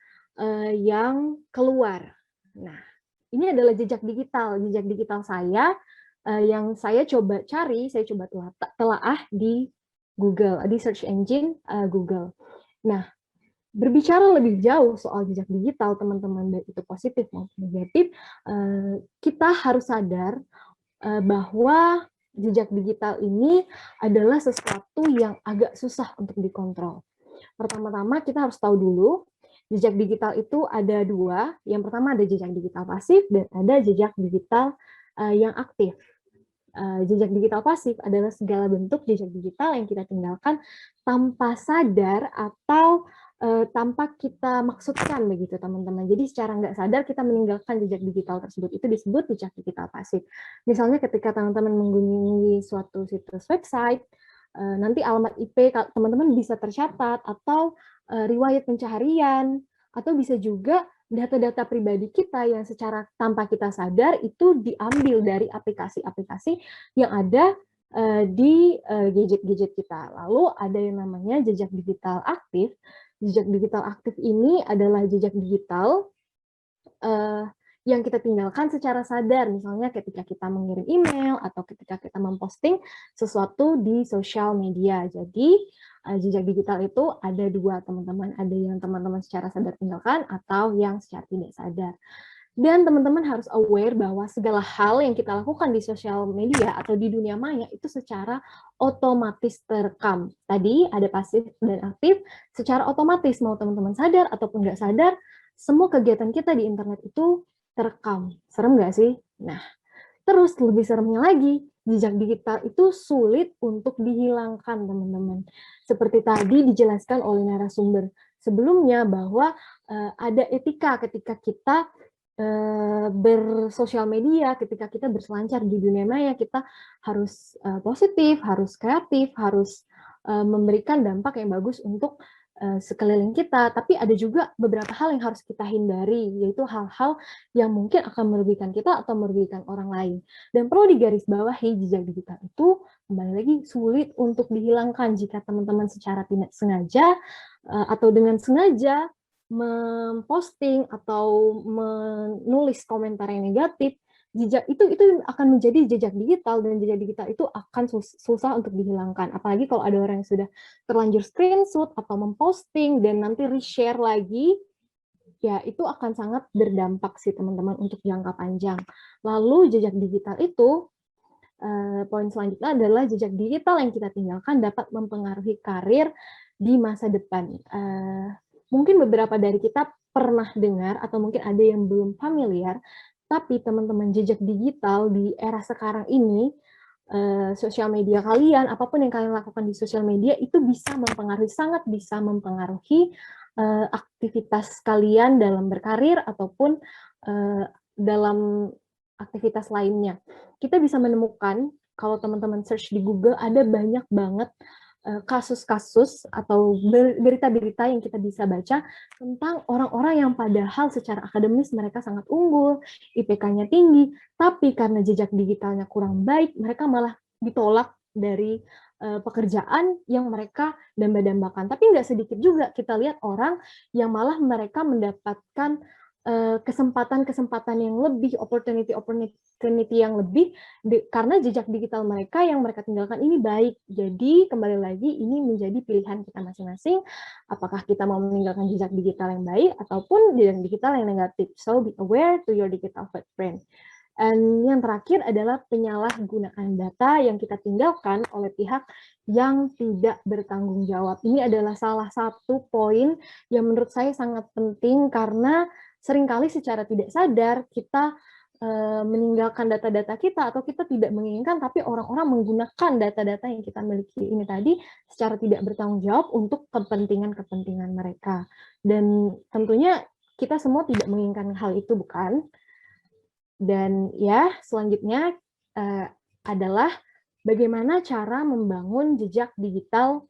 yang keluar. Nah, ini adalah jejak digital saya yang saya coba cari, saya coba telaah di Google, di search engine Google. Nah, berbicara lebih jauh soal jejak digital, teman-teman, baik itu positif maupun negatif, kita harus sadar bahwa jejak digital ini adalah sesuatu yang agak susah untuk dikontrol. Pertama-tama kita harus tahu dulu, jejak digital itu ada dua. Yang pertama ada jejak digital pasif dan ada jejak digital yang aktif. Jejak digital pasif adalah segala bentuk jejak digital yang kita tinggalkan tanpa sadar atau tanpa kita maksudkan begitu teman-teman. Jadi secara nggak sadar kita meninggalkan jejak digital tersebut. Itu disebut jejak digital pasif. Misalnya ketika teman-teman mengunjungi suatu situs website, nanti alamat IP teman-teman bisa tercatat, atau riwayat pencaharian, atau bisa juga data-data pribadi kita yang secara tanpa kita sadar itu diambil dari aplikasi-aplikasi yang ada di gadget-gadget kita. Lalu ada yang namanya jejak digital aktif. Jejak digital aktif ini adalah jejak digital yang kita tinggalkan secara sadar, misalnya ketika kita mengirim email atau ketika kita memposting sesuatu di sosial media. Jadi jejak digital itu ada dua teman-teman, ada yang teman-teman secara sadar tinggalkan atau yang secara tidak sadar. Dan teman-teman harus aware bahwa segala hal yang kita lakukan di sosial media atau di dunia maya itu secara otomatis terekam. Tadi ada pasif dan aktif, secara otomatis mau teman-teman sadar ataupun nggak sadar, semua kegiatan kita di internet itu terekam. Serem nggak sih? Nah, terus lebih seremnya lagi, jejak digital itu sulit untuk dihilangkan, teman-teman. Seperti tadi dijelaskan oleh narasumber sebelumnya bahwa ada etika ketika kita bersosial media, ketika kita berselancar di dunia maya, kita harus positif, harus kreatif, harus memberikan dampak yang bagus untuk sekeliling kita. Tapi ada juga beberapa hal yang harus kita hindari, yaitu hal-hal yang mungkin akan merugikan kita atau merugikan orang lain. Dan perlu digarisbawahi, jejak digital itu kembali lagi sulit untuk dihilangkan jika teman-teman secara tidak sengaja atau dengan sengaja memposting atau menulis komentar yang negatif. Jejak itu akan menjadi jejak digital, dan jejak digital itu akan susah untuk dihilangkan. Apalagi kalau ada orang yang sudah terlanjur screenshot atau memposting dan nanti reshare lagi, ya itu akan sangat berdampak sih teman-teman untuk jangka panjang. Lalu jejak digital itu, poin selanjutnya adalah jejak digital yang kita tinggalkan dapat mempengaruhi karir di masa depan. Mungkin beberapa dari kita pernah dengar atau mungkin ada yang belum familiar, tapi teman-teman, jejak digital di era sekarang ini, sosial media kalian, apapun yang kalian lakukan di sosial media itu bisa mempengaruhi, sangat bisa mempengaruhi aktivitas kalian dalam berkarir ataupun dalam aktivitas lainnya. Kita bisa menemukan, kalau teman-teman search di Google, ada banyak banget kasus-kasus atau berita-berita yang kita bisa baca tentang orang-orang yang padahal secara akademis mereka sangat unggul, IPK-nya tinggi, tapi karena jejak digitalnya kurang baik, mereka malah ditolak dari pekerjaan yang mereka damba-dambakan. Tapi nggak sedikit juga kita lihat orang yang malah mereka mendapatkan kesempatan-kesempatan yang lebih, opportunity yang lebih, karena jejak digital mereka yang mereka tinggalkan ini baik. Jadi kembali lagi ini menjadi pilihan kita masing-masing, apakah kita mau meninggalkan jejak digital yang baik ataupun jejak digital yang negatif. So be aware to your digital footprint. Dan yang terakhir adalah penyalahgunaan data yang kita tinggalkan oleh pihak yang tidak bertanggung jawab. Ini adalah salah satu poin yang menurut saya sangat penting karena seringkali secara tidak sadar kita meninggalkan data-data kita atau kita tidak menginginkan, tapi orang-orang menggunakan data-data yang kita miliki ini tadi secara tidak bertanggung jawab untuk kepentingan-kepentingan mereka. Dan tentunya kita semua tidak menginginkan hal itu, bukan? Dan ya, selanjutnya adalah bagaimana cara membangun jejak digital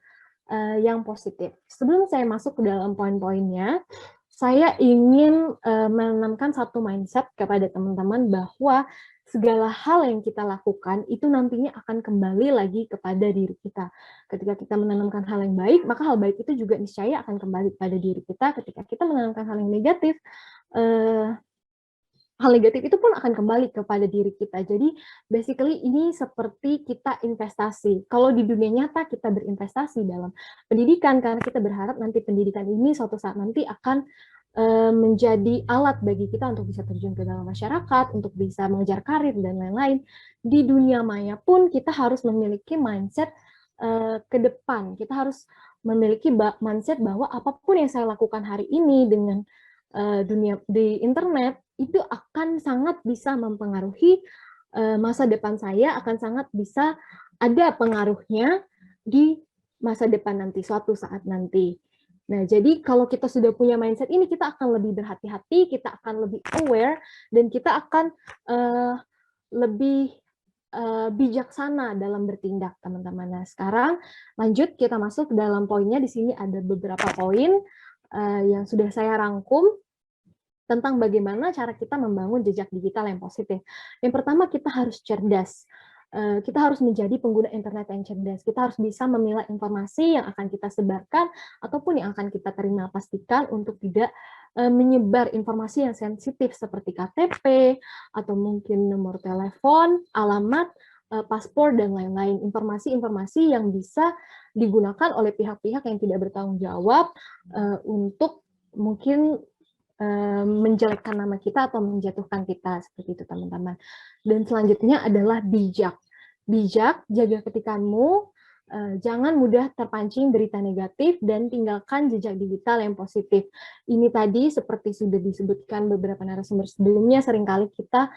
yang positif. Sebelum saya masuk ke dalam poin-poinnya, saya ingin menanamkan satu mindset kepada teman-teman bahwa segala hal yang kita lakukan itu nantinya akan kembali lagi kepada diri kita. Ketika kita menanamkan hal yang baik, maka hal baik itu juga niscaya akan kembali kepada diri kita. Ketika kita menanamkan hal yang negatif, hal negatif itu pun akan kembali kepada diri kita. Jadi basically ini seperti kita investasi. Kalau di dunia nyata kita berinvestasi dalam pendidikan, karena kita berharap nanti pendidikan ini suatu saat nanti akan menjadi alat bagi kita untuk bisa terjun ke dalam masyarakat, untuk bisa mengejar karir dan lain-lain. Di dunia maya pun kita harus memiliki mindset ke depan. Kita harus memiliki mindset bahwa apapun yang saya lakukan hari ini dengan dunia di internet itu akan sangat bisa mempengaruhi masa depan saya, akan sangat bisa ada pengaruhnya di masa depan nanti, suatu saat nanti. Nah, jadi kalau kita sudah punya mindset ini, kita akan lebih berhati-hati, kita akan lebih aware, dan kita akan lebih bijaksana dalam bertindak, teman-teman. Nah, sekarang lanjut kita masuk ke dalam poinnya. Di sini ada beberapa poin yang sudah saya rangkum tentang bagaimana cara kita membangun jejak digital yang positif. Yang pertama, kita harus cerdas. Kita harus menjadi pengguna internet yang cerdas. Kita harus bisa memilah informasi yang akan kita sebarkan ataupun yang akan kita terima. Pastikan untuk tidak menyebar informasi yang sensitif seperti KTP atau mungkin nomor telepon, alamat, paspor, dan lain-lain. Informasi-informasi yang bisa digunakan oleh pihak-pihak yang tidak bertanggung jawab untuk mungkin menjelekkan nama kita atau menjatuhkan kita, seperti itu, teman-teman. Dan selanjutnya adalah bijak. Bijak, jaga ketikanmu, jangan mudah terpancing berita negatif, dan tinggalkan jejak digital yang positif. Ini tadi seperti sudah disebutkan beberapa narasumber sebelumnya, seringkali kita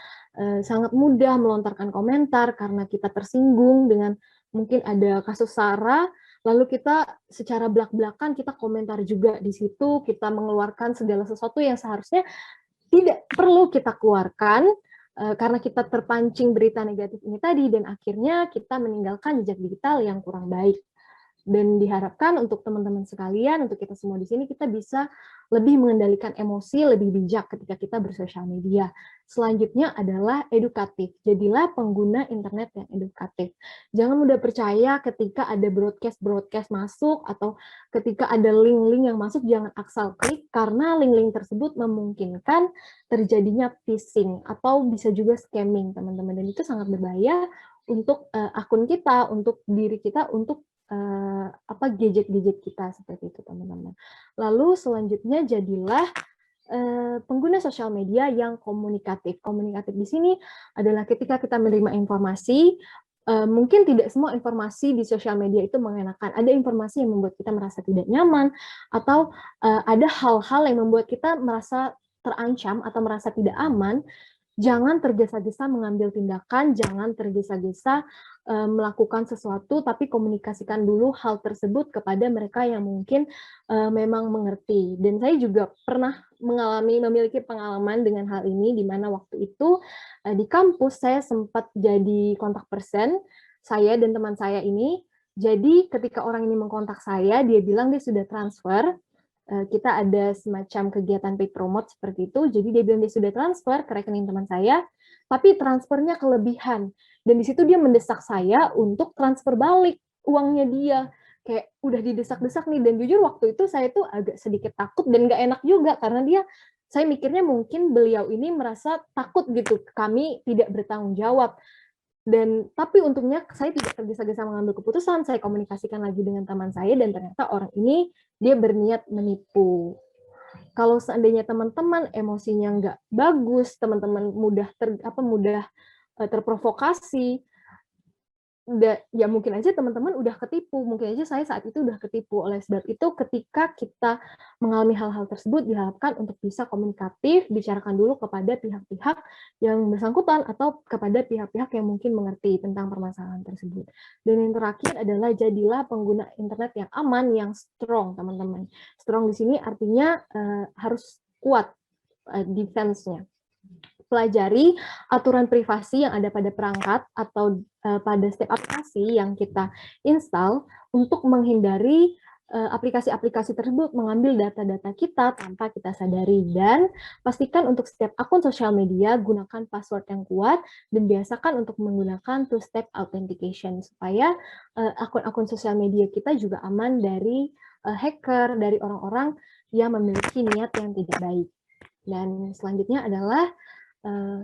sangat mudah melontarkan komentar karena kita tersinggung dengan mungkin ada kasus SARA, lalu kita secara belak-belakan kita komentar juga di situ, kita mengeluarkan segala sesuatu yang seharusnya tidak perlu kita keluarkan karena kita terpancing berita negatif ini tadi, dan akhirnya kita meninggalkan jejak digital yang kurang baik. Dan diharapkan untuk teman-teman sekalian, untuk kita semua di sini, kita bisa lebih mengendalikan emosi, lebih bijak ketika kita bersosial media. Selanjutnya adalah edukatif. Jadilah pengguna internet yang edukatif. Jangan mudah percaya ketika ada broadcast masuk, atau ketika ada link-link yang masuk, jangan asal klik, karena link-link tersebut memungkinkan terjadinya phishing, atau bisa juga scamming, teman-teman. Dan itu sangat berbahaya untuk akun kita, untuk diri kita, untuk gadget-gadget kita, seperti itu, teman-teman. Lalu selanjutnya jadilah pengguna sosial media yang komunikatif. Komunikatif di sini adalah ketika kita menerima informasi, mungkin tidak semua informasi di sosial media itu mengenakan. Ada informasi yang membuat kita merasa tidak nyaman, atau ada hal-hal yang membuat kita merasa terancam atau merasa tidak aman. Jangan tergesa-gesa mengambil tindakan, jangan tergesa-gesa melakukan sesuatu, tapi komunikasikan dulu hal tersebut kepada mereka yang mungkin memang mengerti. Dan saya juga pernah memiliki pengalaman dengan hal ini, di mana waktu itu di kampus saya sempat jadi kontak person, saya dan teman saya ini. Jadi ketika orang ini mengkontak saya, dia bilang dia sudah transfer, kita ada semacam kegiatan paid promote seperti itu, jadi dia bilang dia sudah transfer ke rekening teman saya, tapi transfernya kelebihan, dan di situ dia mendesak saya untuk transfer balik uangnya dia, kayak udah didesak-desak nih, dan jujur waktu itu saya tuh agak sedikit takut dan gak enak juga, karena dia saya mikirnya mungkin beliau ini merasa takut gitu, kami tidak bertanggung jawab. Dan tapi untungnya saya tidak tergesa-gesa mengambil keputusan, saya komunikasikan lagi dengan teman saya dan ternyata orang ini dia berniat menipu. Kalau seandainya teman-teman emosinya nggak bagus, teman-teman mudah terprovokasi, ya mungkin aja teman-teman udah ketipu, mungkin aja saya saat itu udah ketipu. Oleh sebab itu ketika kita mengalami hal-hal tersebut diharapkan untuk bisa komunikatif, bicarakan dulu kepada pihak-pihak yang bersangkutan atau kepada pihak-pihak yang mungkin mengerti tentang permasalahan tersebut. Dan yang terakhir adalah jadilah pengguna internet yang aman, yang strong, teman-teman. Strong di sini artinya harus kuat defense-nya. Pelajari aturan privasi yang ada pada perangkat atau pada setiap aplikasi yang kita install untuk menghindari aplikasi-aplikasi tersebut mengambil data-data kita tanpa kita sadari. Dan pastikan untuk setiap akun sosial media gunakan password yang kuat dan biasakan untuk menggunakan two-step authentication supaya akun-akun sosial media kita juga aman dari hacker, dari orang-orang yang memiliki niat yang tidak baik. Dan selanjutnya adalah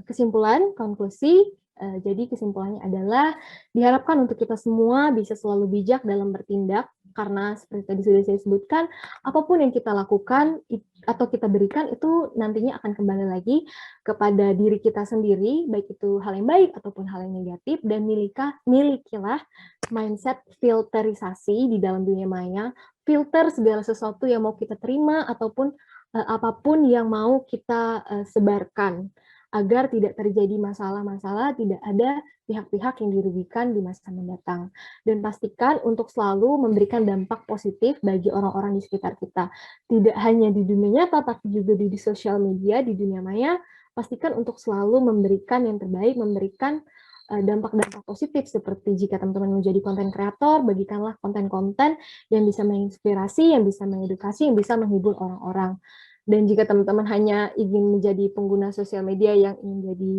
kesimpulan, konklusi. Jadi kesimpulannya adalah diharapkan untuk kita semua bisa selalu bijak dalam bertindak, karena seperti tadi sudah saya sebutkan, apapun yang kita lakukan atau kita berikan itu nantinya akan kembali lagi kepada diri kita sendiri, baik itu hal yang baik ataupun hal yang negatif, dan milikilah mindset filterisasi di dalam dunia maya, filter segala sesuatu yang mau kita terima ataupun apapun yang mau kita sebarkan, agar tidak terjadi masalah-masalah, tidak ada pihak-pihak yang dirugikan di masa mendatang. Dan pastikan untuk selalu memberikan dampak positif bagi orang-orang di sekitar kita. Tidak hanya di dunia nyata, tapi juga di sosial media, di dunia maya, pastikan untuk selalu memberikan yang terbaik, memberikan dampak-dampak positif, seperti jika teman-teman menjadi konten kreator, bagikanlah konten-konten yang bisa menginspirasi, yang bisa mengedukasi, yang bisa menghibur orang-orang. Dan jika teman-teman hanya ingin menjadi pengguna sosial media yang ingin jadi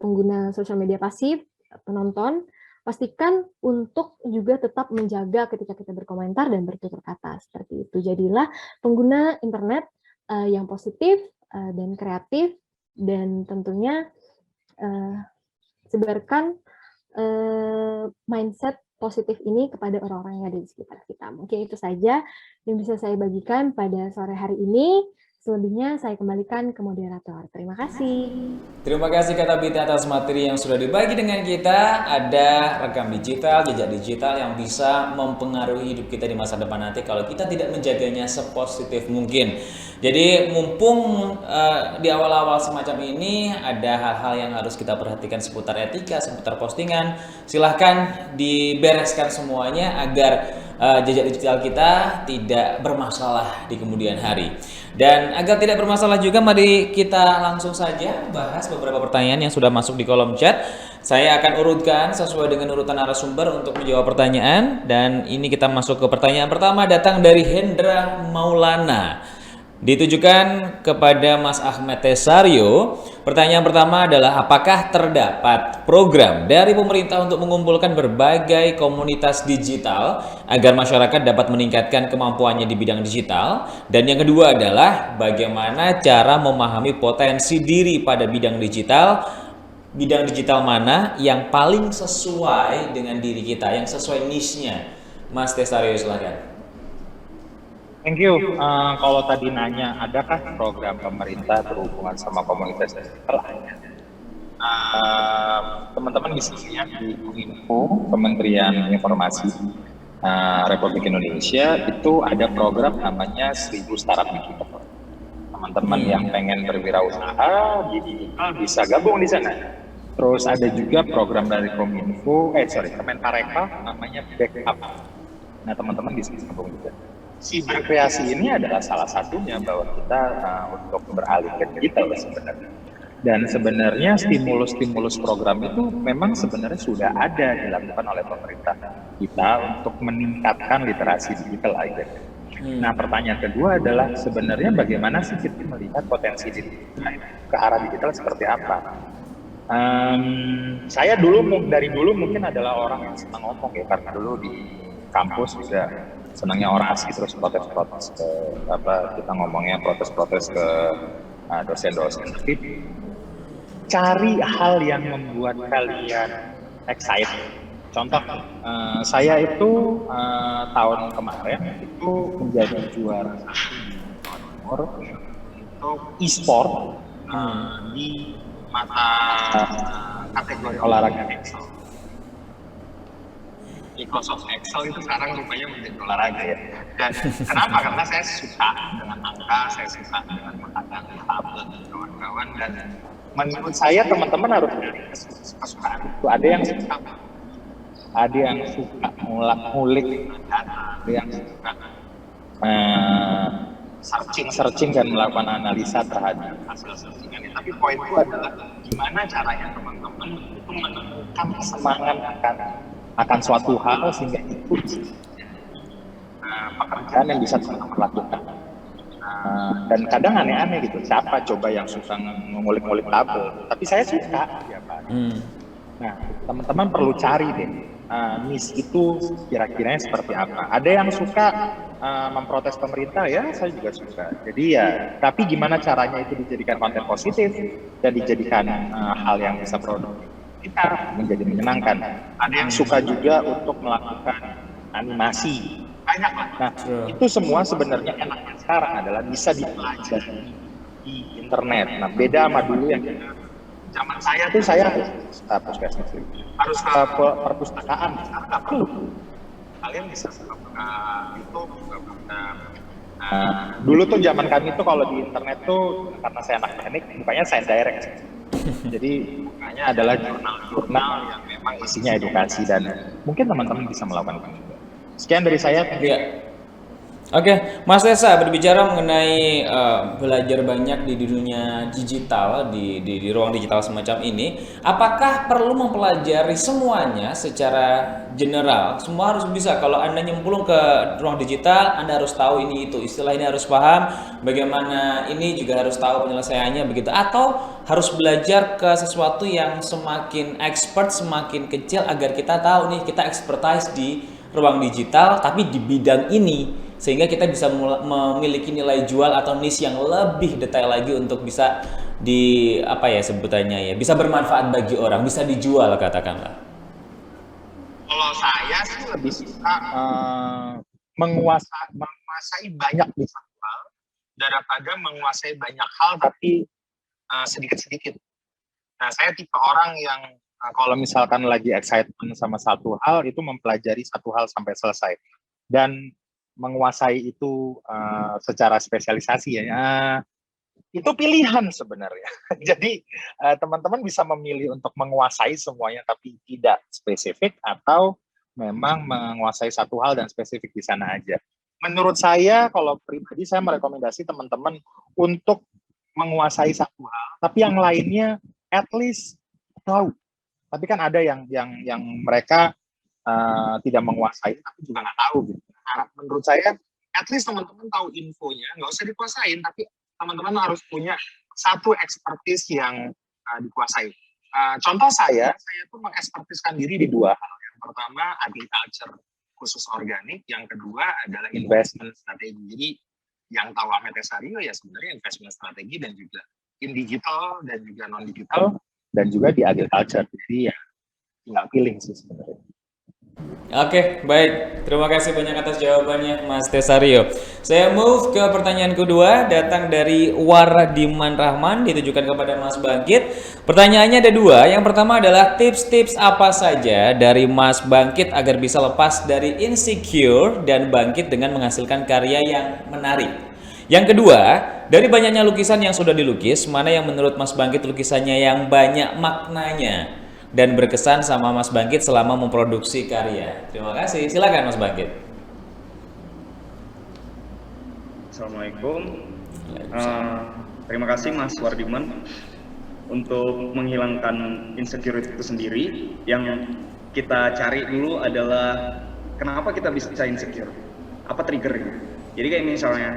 pengguna sosial media pasif, penonton, pastikan untuk juga tetap menjaga ketika kita berkomentar dan bertutur kata. Seperti itu. Jadilah pengguna internet yang positif dan kreatif, dan tentunya sebarkan mindset positif ini kepada orang-orang yang ada di sekitar kita. Mungkin itu saja yang bisa saya bagikan pada sore hari ini. Selebihnya saya kembalikan ke moderator. Terima kasih. Terima kasih Kak Tabita atas materi yang sudah dibagi dengan kita. Ada rekam digital, jejak digital yang bisa mempengaruhi hidup kita di masa depan nanti kalau kita tidak menjaganya sepositif mungkin. Jadi mumpung di awal-awal semacam ini ada hal-hal yang harus kita perhatikan seputar etika, seputar postingan. Silahkan dibereskan semuanya agar jejak digital kita tidak bermasalah di kemudian hari. Dan agar tidak bermasalah juga, mari kita langsung saja bahas beberapa pertanyaan yang sudah masuk di kolom chat. Saya akan urutkan sesuai dengan urutan narasumber untuk menjawab pertanyaan. Dan ini kita masuk ke pertanyaan pertama, datang dari Hendra Maulana. Ditujukan kepada Mas Ahmad Tesario. Pertanyaan pertama adalah, apakah terdapat program dari pemerintah untuk mengumpulkan berbagai komunitas digital agar masyarakat dapat meningkatkan kemampuannya di bidang digital? Dan yang kedua adalah, bagaimana cara memahami potensi diri pada bidang digital mana yang paling sesuai dengan diri kita, yang sesuai niche-nya? Mas Tesario, silakan. Thank you. Kalau tadi nanya, adakah program pemerintah berhubungan sama komunitas digital? Teman-teman bisa lihat di Info Kementerian Informasi Republik Indonesia, itu ada program namanya 1000 Startup Digital. Teman-teman yang pengen berwirausaha di digital bisa gabung di sana. Terus ada juga program dari Kemenparekraf namanya Backup. Nah, teman-teman bisa gabung juga. Siberkreasi ini adalah salah satunya bahwa kita untuk beralih ke digital sebenarnya. Dan sebenarnya stimulus program itu memang sebenarnya sudah ada dilakukan oleh pemerintah kita untuk meningkatkan literasi digital aja. Nah, pertanyaan kedua adalah sebenarnya bagaimana sih kita melihat potensi digital ke arah digital seperti apa? Saya dari dulu mungkin adalah orang yang senang ngomong ya, karena dulu di kampus juga senangnya orasi terus protes-protes ke kita ngomongnya protes-protes ke dosen-dosen. Tapi cari hal yang membuat kalian excited. Contoh, saya itu tahun kemarin itu menjadi juara untuk e-sport di mata kategori olahraga Excel. Microsoft Excel itu sekarang rupanya menjadi olahraga ya. Dan kenapa? Karena saya suka dengan angka, saya suka dengan mengatakan tabel dan kawan-kawan, dan menurut saya teman-teman harus dari kesukaan itu. Ada yang suka ngulik data, ada yang suka searching dan melakukan analisa terhadap hasil searchingan. Tapi poin itu adalah gimana caranya teman-teman itu menemukan kesemangat akan suatu hal sehingga itu pekerjaan yang bisa teman-teman lakukan. Dan kadang aneh-aneh gitu, siapa coba yang suka ngulik-ngulik tabel, tapi saya suka ya Pak. Nah, teman-teman perlu cari deh, niche itu kira-kiranya seperti apa. Ada yang suka memprotes pemerintah, ya saya juga suka. Jadi ya, tapi gimana caranya itu dijadikan konten positif dan dijadikan hal yang bisa produktif kita menjadi menyenangkan. Ada yang suka juga untuk melakukan animasi, banyak lah. Nah, itu semua sebenarnya enaknya sekarang adalah bisa dipelajari di internet. Nah, beda sama dulu yang zaman saya tuh saya harus ke perpustakaan. Sekarang nggak perlu. Kalian bisa buka YouTube, dulu tuh zaman kami tuh kalau di internet tuh karena saya anak teknik, bukanya Science Direct. Jadi bukanya adalah jurnal-jurnal yang memang isinya edukasi dan mungkin teman-teman bisa melakukan itu. Sekian dari saya. Oke, Mas Tessa, berbicara mengenai belajar banyak di dunia digital, di ruang digital semacam ini, apakah perlu mempelajari semuanya secara general? Semua harus bisa. Kalau Anda nyemplung ke ruang digital, Anda harus tahu ini itu, istilah ini harus paham, bagaimana ini juga harus tahu penyelesaiannya begitu. Atau harus belajar ke sesuatu yang semakin expert, semakin kecil agar kita tahu nih, kita expertise di ruang digital tapi di bidang ini, sehingga kita bisa memiliki nilai jual atau niche yang lebih detail lagi untuk bisa di apa ya sebutannya ya, bisa bermanfaat bagi orang, bisa dijual katakanlah. Kalau saya sih lebih suka menguasai banyak di satu hal daripada menguasai banyak hal tapi sedikit-sedikit. Nah, saya tipe orang yang kalau misalkan lagi excitement sama satu hal itu mempelajari satu hal sampai selesai dan menguasai itu secara spesialisasi ya. Itu pilihan sebenarnya. Jadi teman-teman bisa memilih untuk menguasai semuanya tapi tidak spesifik atau memang menguasai satu hal dan spesifik di sana aja. Menurut saya kalau pribadi saya merekomendasi teman-teman untuk menguasai satu hal tapi yang lainnya at least tahu. Tapi kan ada yang mereka tidak menguasai tapi juga nggak tahu gitu. Menurut saya, at least teman-teman tahu infonya, nggak usah dikuasain, tapi teman-teman harus punya satu expertise yang dikuasai. Contoh saya tuh mengekspertiskan diri di dua hal. Yang pertama, agriculture khusus organik. Yang kedua adalah investment strategi. Jadi, yang tahu Ahmed Tesario ya sebenarnya investment strategi dan juga in digital dan juga non-digital dan juga di agriculture. Jadi ya, tinggal pilih sih sebenarnya. Oke, baik. Terima kasih banyak atas jawabannya, Mas Tesario. Saya move ke pertanyaan kedua, datang dari Waradiman Rahman, ditujukan kepada Mas Bangkit. Pertanyaannya ada dua. Yang pertama adalah tips-tips apa saja dari Mas Bangkit agar bisa lepas dari insecure dan bangkit dengan menghasilkan karya yang menarik. Yang kedua, dari banyaknya lukisan yang sudah dilukis, mana yang menurut Mas Bangkit lukisannya yang banyak maknanya dan berkesan sama Mas Bangkit selama memproduksi karya? Terima kasih. Silakan Mas Bangkit. Assalamualaikum. Terima kasih Mas Wardiman untuk menghilangkan insecurity itu sendiri. Yang kita cari dulu adalah kenapa kita bisa insecure, apa triggernya. Jadi kayak misalnya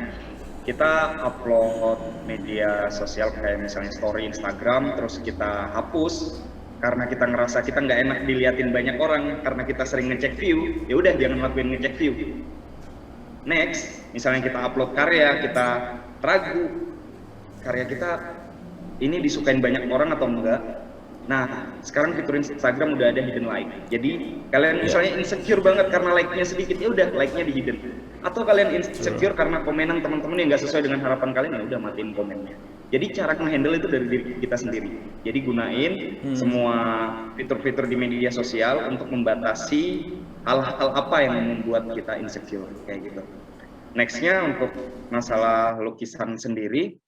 kita upload media sosial kayak misalnya story Instagram, terus kita hapus karena kita ngerasa kita nggak enak diliatin banyak orang karena kita sering ngecek view. Ya udah, jangan lakuin ngecek view. next, misalnya kita upload karya, kita ragu karya kita ini disukain banyak orang atau enggak. Nah, sekarang fitur Instagram udah ada hidden like. Jadi kalian misalnya insecure banget karena like-nya sedikit, ya udah like-nya di hidden. Atau kalian insecure karena komenan teman-teman yang nggak sesuai dengan harapan kalian, ya udah matiin komennya. Jadi cara nge-handle itu dari diri kita sendiri. Jadi gunain semua fitur-fitur di media sosial untuk membatasi hal-hal apa yang membuat kita insecure kayak gitu. Nextnya untuk masalah lukisan sendiri,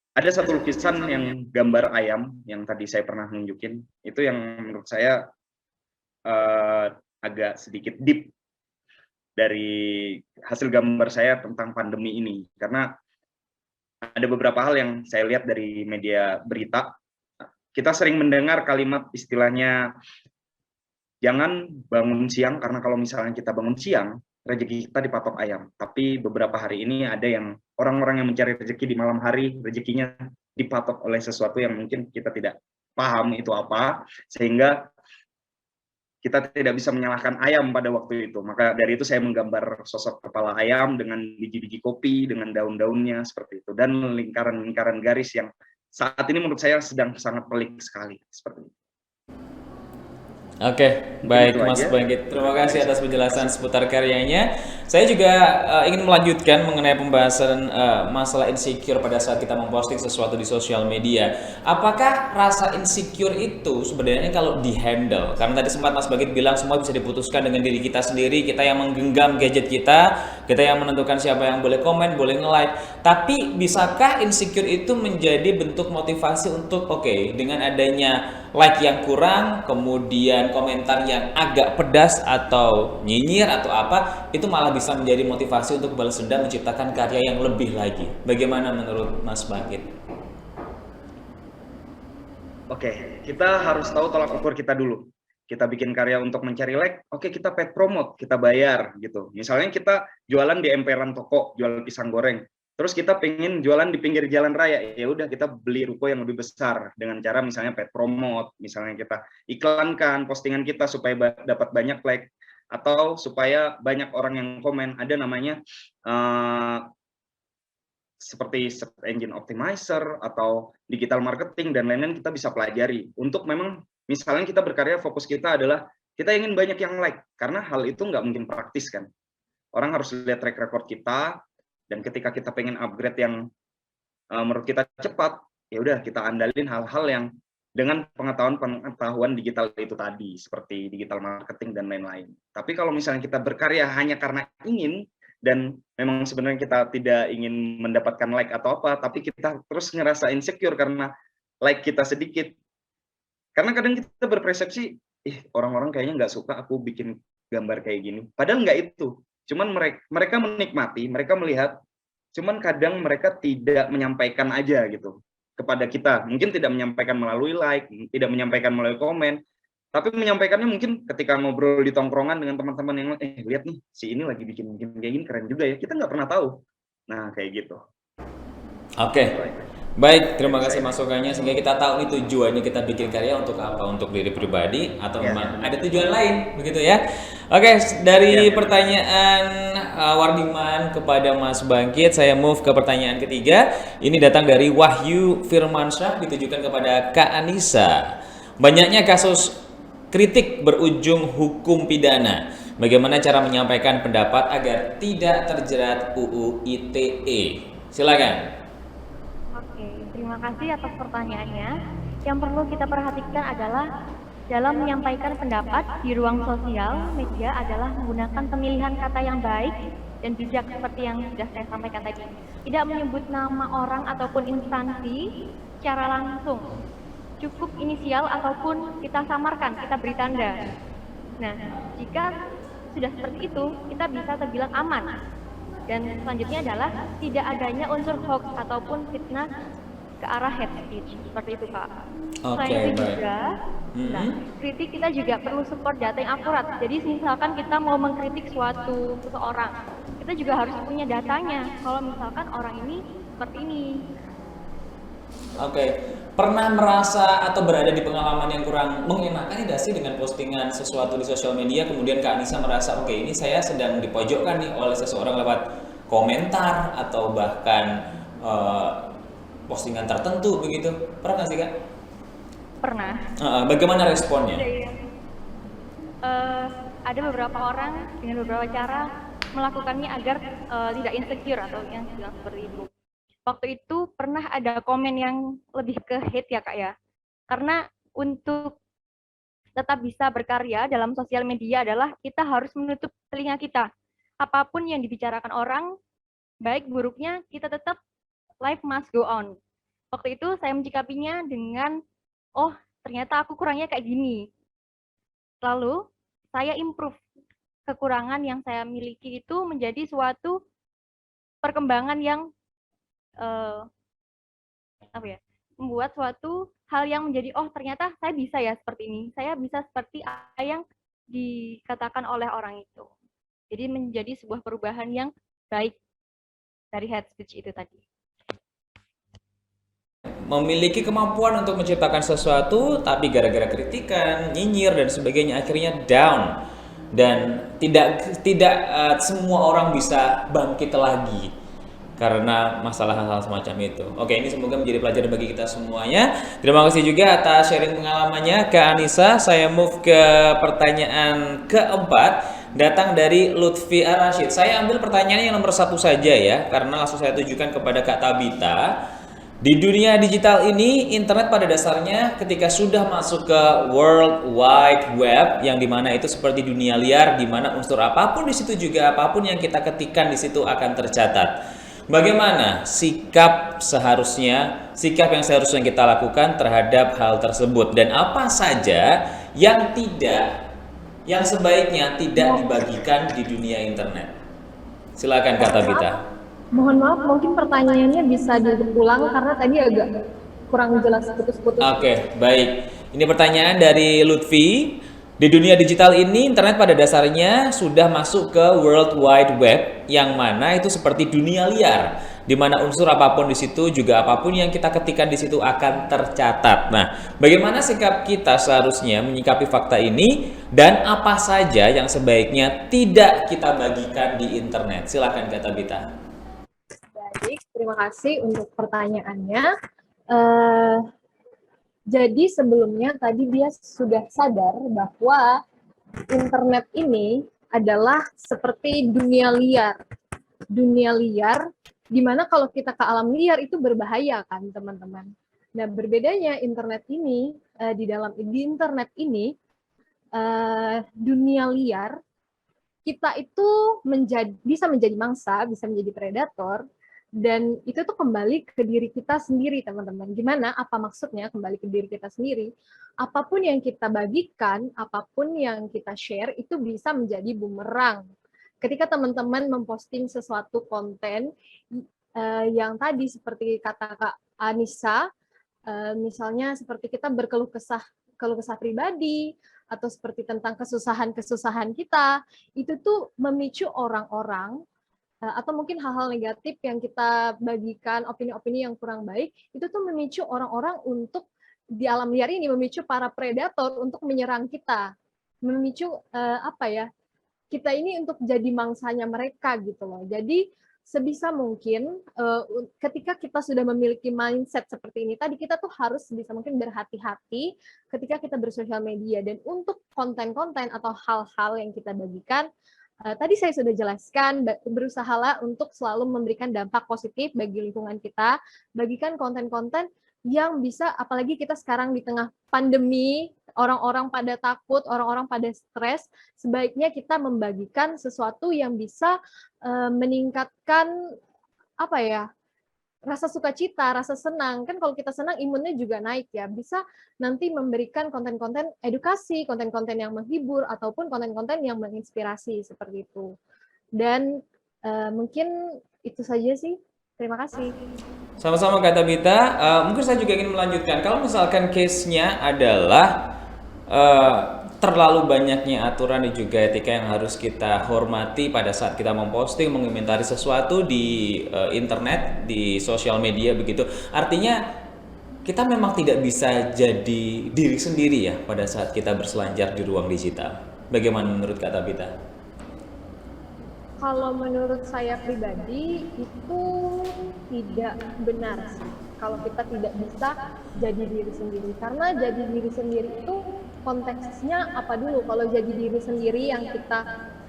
ada satu lukisan yang gambar ayam yang tadi saya pernah nunjukin, itu yang menurut saya agak sedikit deep dari hasil gambar saya tentang pandemi ini, karena ada beberapa hal yang saya lihat dari media berita. Kita sering mendengar kalimat istilahnya jangan bangun siang, karena kalau misalnya kita bangun siang rezeki kita dipatok ayam. Tapi beberapa hari ini ada yang orang-orang yang mencari rezeki di malam hari, rezekinya dipatok oleh sesuatu yang mungkin kita tidak paham itu apa, sehingga kita tidak bisa menyalahkan ayam pada waktu itu. Maka dari itu saya menggambar sosok kepala ayam dengan biji-biji kopi, dengan daun-daunnya seperti itu, dan lingkaran-lingkaran garis yang saat ini menurut saya sedang sangat pelik sekali seperti itu. Oke, baik Mas Bangkit. Terima kasih atas penjelasan seputar karyanya. Saya juga ingin melanjutkan mengenai pembahasan masalah insecure pada saat kita memposting sesuatu di sosial media. Apakah rasa insecure itu sebenarnya kalau dihandle? Karena tadi sempat Mas Bangkit bilang semua bisa diputuskan dengan diri kita sendiri. Kita yang menggenggam gadget kita yang menentukan siapa yang boleh komen, boleh nge-like. Tapi bisakah insecure itu menjadi bentuk motivasi untuk dengan adanya like yang kurang, kemudian komentar yang agak pedas atau nyinyir atau apa, itu malah bisa menjadi motivasi untuk balas dendam, menciptakan karya yang lebih lagi. Bagaimana menurut Mas Bangkit? Oke, kita harus tahu tolak ukur kita dulu. Kita bikin karya untuk mencari like, kita paid promote, kita bayar gitu. Misalnya kita jualan di emperan toko, jual pisang goreng. Terus kita pengen jualan di pinggir jalan raya, ya udah kita beli ruko yang lebih besar dengan cara misalnya paid promote, misalnya kita iklankan postingan kita supaya dapat banyak like, atau supaya banyak orang yang komen. Ada namanya seperti search engine optimizer atau digital marketing dan lain-lain, kita bisa pelajari untuk memang misalnya kita berkarya, fokus kita adalah kita ingin banyak yang like, karena hal itu nggak mungkin praktis kan. Orang harus lihat track record kita. Dan ketika kita pengen upgrade yang menurut kita cepat, ya udah kita andalin hal-hal yang dengan pengetahuan digital itu tadi, seperti digital marketing dan lain-lain. Tapi kalau misalnya kita berkarya hanya karena ingin, dan memang sebenarnya kita tidak ingin mendapatkan like atau apa, tapi kita terus ngerasa insecure karena like kita sedikit. Karena kadang kita berpersepsi, orang-orang kayaknya nggak suka aku bikin gambar kayak gini. Padahal nggak itu. Cuman mereka menikmati, mereka melihat, cuman kadang mereka tidak menyampaikan aja gitu kepada kita. Mungkin tidak menyampaikan melalui like, tidak menyampaikan melalui komen, tapi menyampaikannya mungkin ketika ngobrol di tongkrongan dengan teman-teman yang lihat nih, si ini lagi bikin kayak gini, keren juga ya. Kita nggak pernah tahu. Nah, kayak gitu. Oke. Baik, terima kasih masukannya, sehingga kita tahu nih tujuannya kita bikin karya untuk apa, untuk diri pribadi atau memang ada tujuan lain, begitu ya. Oke, dari pertanyaan Wardiman kepada Mas Bangkit, saya move ke pertanyaan ketiga. Ini datang dari Wahyu Firmansyah, ditujukan kepada Kak Anissa. Banyaknya kasus kritik berujung hukum pidana. Bagaimana cara menyampaikan pendapat agar tidak terjerat UU ITE? Silakan. Terima kasih atas pertanyaannya. Yang perlu kita perhatikan adalah dalam menyampaikan pendapat di ruang sosial media adalah menggunakan pemilihan kata yang baik dan bijak seperti yang sudah saya sampaikan tadi. Tidak menyebut nama orang ataupun instansi secara langsung. Cukup inisial ataupun kita samarkan, kita beri tanda. Nah, jika sudah seperti itu, kita bisa terbilang aman. Dan selanjutnya adalah tidak adanya unsur hoax ataupun fitnah ke arah hate speech, seperti itu Kak. Selain itu juga, kritik kita juga perlu support data yang akurat. Jadi misalkan kita mau mengkritik suatu seseorang, kita juga harus punya datanya. Kalau misalkan orang ini seperti ini. pernah merasa atau berada di pengalaman yang kurang mengenakan tidak sih dengan postingan sesuatu di sosial media, kemudian Kak Anissa merasa oke, ini saya sedang dipojokkan nih oleh seseorang lewat komentar atau bahkan postingan tertentu begitu, pernah nggak sih Kak? Pernah. Bagaimana responnya? Ada beberapa orang dengan beberapa cara melakukannya agar tidak insecure atau yang bilang seperti itu. Waktu itu pernah ada komen yang lebih ke hate ya Kak ya. Karena untuk tetap bisa berkarya dalam sosial media adalah kita harus menutup telinga kita. Apapun yang dibicarakan orang, baik buruknya, kita tetap life must go on. Waktu itu saya mencikapinya dengan, oh ternyata aku kurangnya kayak gini. Lalu saya improve kekurangan yang saya miliki itu menjadi suatu perkembangan yang membuat suatu hal yang menjadi oh ternyata saya bisa ya seperti ini, saya bisa seperti apa yang dikatakan oleh orang itu. Jadi menjadi sebuah perubahan yang baik dari hate speech itu tadi. Memiliki kemampuan untuk menciptakan sesuatu, tapi gara-gara kritikan, nyinyir dan sebagainya akhirnya down, dan tidak semua orang bisa bangkit lagi karena masalah hal-hal semacam itu. Oke, ini semoga menjadi pelajaran bagi kita semuanya. Terima kasih juga atas sharing pengalamannya Kak Anissa. Saya move ke pertanyaan keempat, datang dari Lutfi Ar-Rasyid. Saya ambil pertanyaan yang nomor 1 saja ya, karena langsung saya tujukan kepada Kak Tabita. Di dunia digital ini, internet pada dasarnya ketika sudah masuk ke World Wide Web, yang dimana itu seperti dunia liar, dimana unsur apapun di situ juga apapun yang kita ketikkan di situ akan tercatat. Bagaimana sikap yang seharusnya kita lakukan terhadap hal tersebut, dan apa saja yang sebaiknya tidak dibagikan di dunia internet? Silakan Kak Tabita. Mohon maaf, mungkin pertanyaannya bisa diulang karena tadi agak kurang jelas putus-putus. Oke, baik. Ini pertanyaan dari Lutfi. Di dunia digital ini, internet pada dasarnya sudah masuk ke World Wide Web, yang mana itu seperti dunia liar, di mana unsur apapun di situ juga apapun yang kita ketikkan di situ akan tercatat. Nah, bagaimana sikap kita seharusnya menyikapi fakta ini, dan apa saja yang sebaiknya tidak kita bagikan di internet? Silakan Kak Tabita. Baik, terima kasih untuk pertanyaannya. Jadi sebelumnya tadi dia sudah sadar bahwa internet ini adalah seperti dunia liar. Dunia liar, di mana kalau kita ke alam liar itu berbahaya kan teman-teman. Nah berbedanya internet ini, di internet ini, dunia liar, kita itu bisa menjadi mangsa, bisa menjadi predator, dan itu tuh kembali ke diri kita sendiri teman-teman. Gimana? Apa maksudnya kembali ke diri kita sendiri? Apapun yang kita bagikan, apapun yang kita share itu bisa menjadi bumerang. Ketika teman-teman memposting sesuatu konten yang tadi seperti kata Kak Anissa, misalnya seperti kita berkeluh kesah pribadi atau seperti tentang kesusahan kita, itu tuh memicu orang-orang atau mungkin hal-hal negatif yang kita bagikan, opini-opini yang kurang baik, itu tuh memicu orang-orang untuk di alam liar ini, memicu para predator untuk menyerang kita, memicu kita ini untuk jadi mangsanya mereka gitu loh. Jadi sebisa mungkin ketika kita sudah memiliki mindset seperti ini tadi, kita tuh harus sebisa mungkin berhati-hati ketika kita bersosial media, dan untuk konten-konten atau hal-hal yang kita bagikan, tadi saya sudah jelaskan, berusahalah untuk selalu memberikan dampak positif bagi lingkungan kita, bagikan konten-konten yang bisa, apalagi kita sekarang di tengah pandemi, orang-orang pada takut, orang-orang pada stres, sebaiknya kita membagikan sesuatu yang bisa meningkatkan rasa sukacita, rasa senang. Kan kalau kita senang, imunnya juga naik ya. Bisa nanti memberikan konten-konten edukasi, konten-konten yang menghibur, ataupun konten-konten yang menginspirasi, seperti itu. Dan mungkin itu saja sih. Terima kasih. Sama-sama Kak Tabita. Mungkin saya juga ingin melanjutkan. Kalau misalkan case-nya adalah terlalu banyaknya aturan dan juga etika yang harus kita hormati pada saat kita memposting, mengomentari sesuatu di internet, di sosial media begitu. Artinya kita memang tidak bisa jadi diri sendiri ya pada saat kita berselancar di ruang digital. Bagaimana menurut Kak Tabita? Kalau menurut saya pribadi itu tidak benar sih. Kalau kita tidak bisa jadi diri sendiri, karena jadi diri sendiri itu konteksnya apa dulu? Kalau jadi diri sendiri yang kita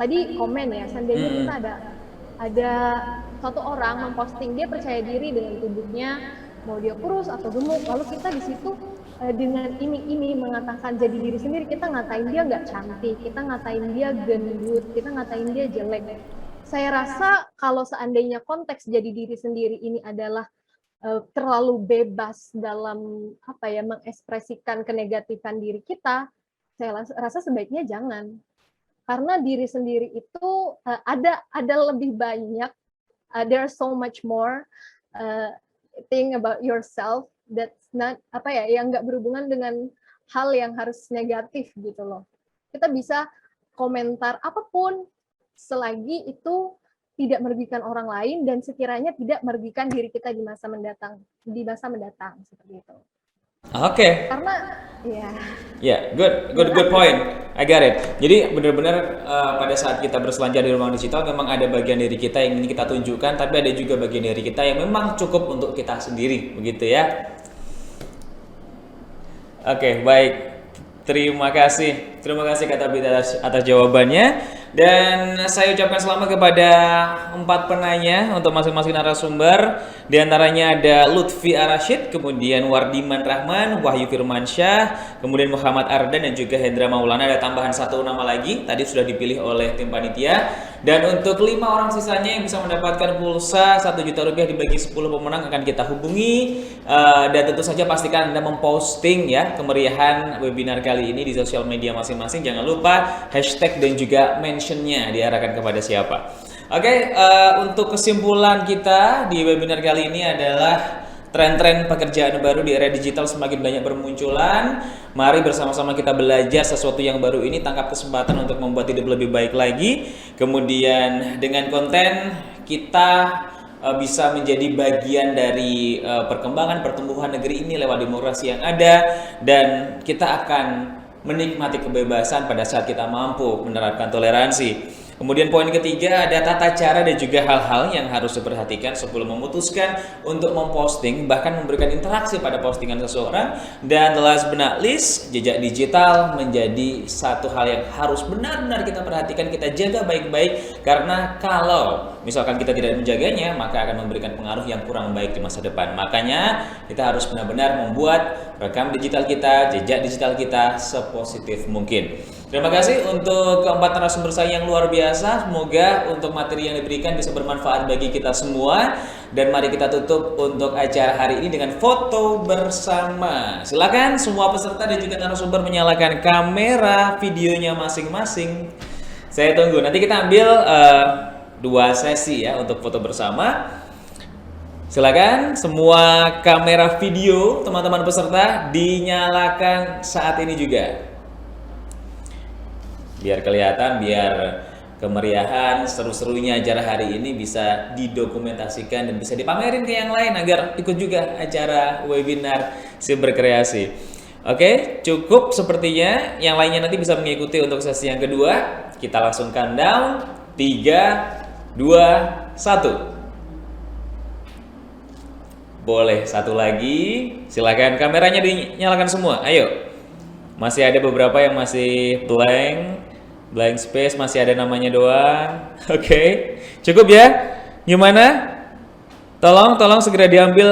tadi komen ya, seandainya kita ada satu orang memposting dia percaya diri dengan tubuhnya, mau dia kurus atau gemuk, lalu kita di situ dengan ini mengatakan jadi diri sendiri, kita ngatain dia nggak cantik, kita ngatain dia gendut, kita ngatain dia jelek. Saya rasa kalau seandainya konteks jadi diri sendiri ini adalah terlalu bebas dalam mengekspresikan kenegatifan diri kita, saya rasa sebaiknya jangan. Karena diri sendiri itu ada lebih banyak, there's so much more thing about yourself that's not yang nggak berhubungan dengan hal yang harus negatif gitu loh. Kita bisa komentar apapun selagi itu tidak merugikan orang lain dan sekiranya tidak merugikan diri kita di masa mendatang seperti itu. Oke. Karena good point. I got it. Jadi benar-benar pada saat kita berselancar di ruang digital memang ada bagian diri kita yang ingin kita tunjukkan, tapi ada juga bagian dari kita yang memang cukup untuk kita sendiri, begitu ya. Oke, baik. Terima kasih Kak Tabita atas jawabannya. Dan saya ucapkan selamat kepada 4 penanya untuk masing-masing narasumber. Di antaranya ada Lutfi Arashid, kemudian Wardiman Rahman, Wahyu Firmansyah, kemudian Muhammad Ardan dan juga Hendra Maulana. Ada tambahan 1 nama lagi, tadi sudah dipilih oleh tim panitia. Dan untuk 5 orang sisanya yang bisa mendapatkan pulsa 1 juta rupiah dibagi 10 pemenang akan kita hubungi. Dan tentu saja pastikan Anda memposting ya kemeriahan webinar kali ini di sosial media masing-masing. Jangan lupa hashtag dan juga mentionnya diarahkan kepada siapa. Oke, untuk kesimpulan kita di webinar kali ini adalah tren-tren pekerjaan baru di era digital semakin banyak bermunculan. Mari bersama-sama kita belajar sesuatu yang baru ini, tangkap kesempatan untuk membuat hidup lebih baik lagi. Kemudian dengan konten kita bisa menjadi bagian dari perkembangan pertumbuhan negeri ini lewat demokrasi yang ada, dan kita akan menikmati kebebasan pada saat kita mampu menerapkan toleransi. Kemudian poin ketiga ada tata cara dan juga hal-hal yang harus diperhatikan sebelum memutuskan untuk memposting, bahkan memberikan interaksi pada postingan seseorang. Dan last but not least, jejak digital menjadi satu hal yang harus benar-benar kita perhatikan, kita jaga baik-baik, karena kalau misalkan kita tidak menjaganya, maka akan memberikan pengaruh yang kurang baik di masa depan. Makanya kita harus benar-benar membuat rekam digital kita, jejak digital kita sepositif mungkin. Terima kasih untuk keempat narasumber saya yang luar biasa. Semoga untuk materi yang diberikan bisa bermanfaat bagi kita semua. Dan mari kita tutup untuk acara hari ini dengan foto bersama. Silakan semua peserta dan juga narasumber menyalakan kamera videonya masing-masing. Saya tunggu. Nanti kita ambil 2 sesi ya untuk foto bersama. Silakan semua kamera video teman-teman peserta dinyalakan saat ini juga. Biar kelihatan, biar kemeriahan, seru-serunya acara hari ini bisa didokumentasikan dan bisa dipamerin ke yang lain agar ikut juga acara webinar Si Berkreasi. Oke, cukup sepertinya. Yang lainnya nanti bisa mengikuti untuk sesi yang kedua. Kita langsung countdown. 3, 2, 1. Boleh satu lagi. Silakan kameranya dinyalakan semua. Ayo. Masih ada beberapa yang masih blank space, masih ada namanya doang. Oke. Cukup ya? Gimana? Tolong segera diambil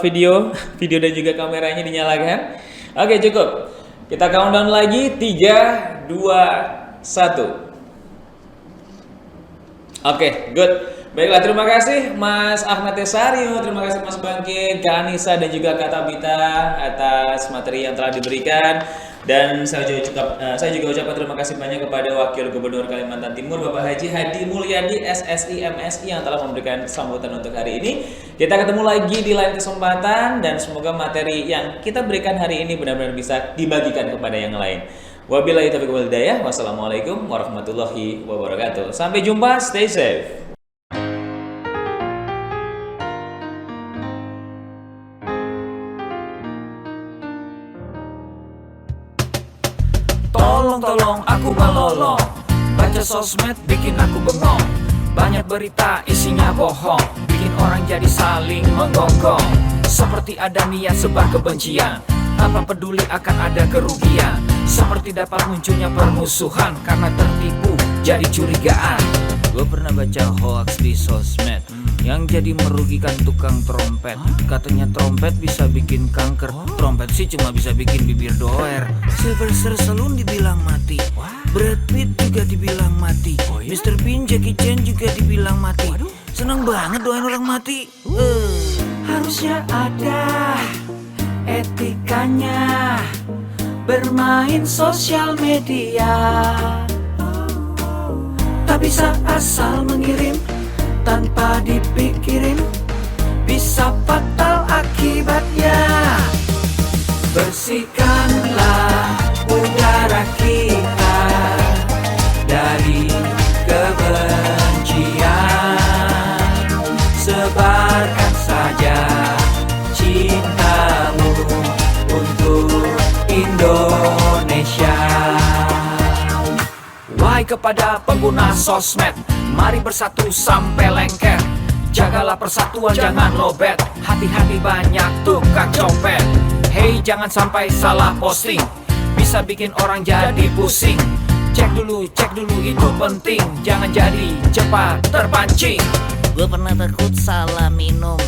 video dan juga kameranya dinyalakan. Oke, cukup. Kita countdown lagi. 3, 2, 1. Oke, good. Baiklah, terima kasih Mas Ahmad Tesario, terima kasih Mas Bangkit, Kak Anissa dan juga Kak Tabita atas materi yang telah diberikan. Dan saya juga ucapkan terima kasih banyak kepada Wakil Gubernur Kalimantan Timur Bapak Haji Hadi Mulyadi SSI MSI yang telah memberikan sambutan untuk hari ini. Kita ketemu lagi di lain kesempatan dan semoga materi yang kita berikan hari ini benar-benar bisa dibagikan kepada yang lain. Wabillahi taufiq wal hidayah. Wassalamualaikum warahmatullahi wabarakatuh. Sampai jumpa, stay safe. Tolong aku melolong. Baca sosmed bikin aku bengong. Banyak berita isinya bohong, bikin orang jadi saling menggonggong. Seperti ada niat sebar kebencian, tanpa peduli akan ada kerugian. Seperti dapat munculnya permusuhan, karena tertipu jadi curigaan. Gue pernah baca hoax di sosmed yang jadi merugikan tukang trompet. Katanya trompet bisa bikin kanker, trompet sih cuma bisa bikin bibir doer. Sylvester Stallone dibilang mati, Brad Pitt juga dibilang mati, Mr. Bean, Jackie Chan juga dibilang mati. Seneng banget doain orang mati. Harusnya ada etikanya bermain sosial media. Tak bisa asal mengirim tanpa dipikirin, bisa fatal akibatnya. Bersihkanlah udara kita dari kebencian. Sebarkan saja cintamu untuk Indonesia. Wahai kepada pengguna sosmed, mari bersatu sampai lengket. Jagalah persatuan, jangan lobet. Hati-hati banyak tukang copet. Hey, jangan sampai salah posting, bisa bikin orang jadi pusing. Cek dulu itu penting, jangan jadi cepat terpancing. Gue pernah takut salah minum,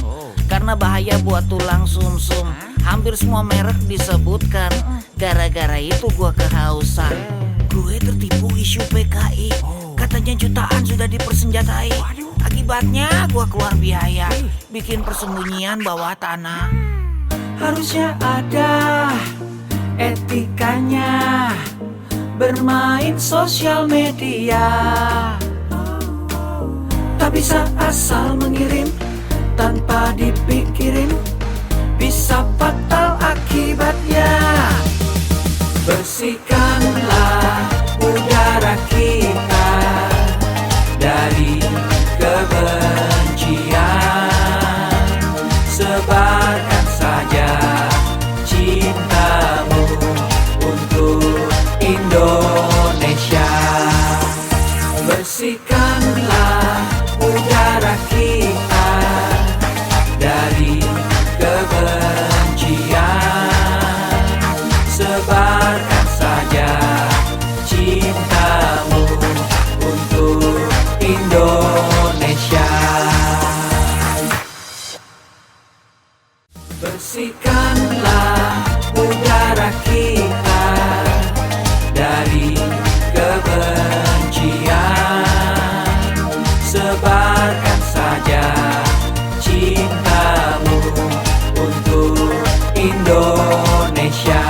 karena bahaya buat tulang sumsum. Hampir semua merek disebutkan, gara-gara itu gue kehausan. Gue tertipu isu PKI, katanya jutaan sudah dipersenjatai. Akibatnya gue keluar biaya, bikin persembunyian bawah tanah. Harusnya ada etikanya bermain sosial media. Tak bisa asal mengirim tanpa dipikirin, bisa fatal akibatnya. Bersihkanlah udara kita dari kebencian. Sebarkan saja cintamu untuk Indonesia. Bersihkanlah udara kita dari kebencian. Sebarkan saja cintamu untuk Indonesia. Bersihkanlah udara kita dari kebencian. Sebarkan saja cintamu untuk Indonesia.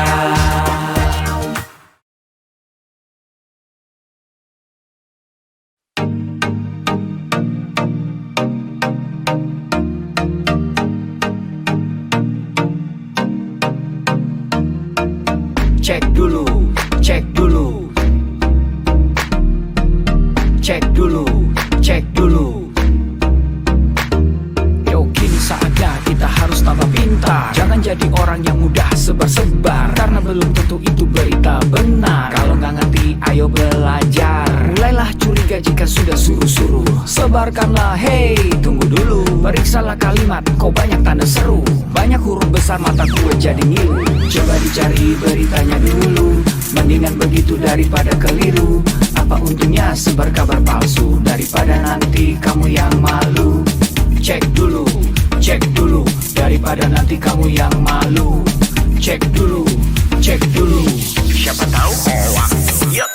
Cek dulu, cek dulu. Cek dulu, cek dulu. Yo, kini saatnya kita harus tambah pintar. Jangan jadi orang yang mudah sebar-sebar, karena belum tentu itu berita benar. Kalau nggak ngerti, ayo belajar. Mulailah curiga jika sudah suruh-suruh. Sebarkanlah, hey, tunggu dulu. Periksalah kalimat, kok banyak tanda seru. Banyak huruf besar, mata gue jadi ngilu. Coba dicari beritanya dulu, mendingan begitu daripada keliru. Apa untungnya sebar kabar palsu, daripada nanti kamu yang malu. Cek dulu, daripada nanti kamu yang malu. Cek dulu, siapa tahu hoax. Yup.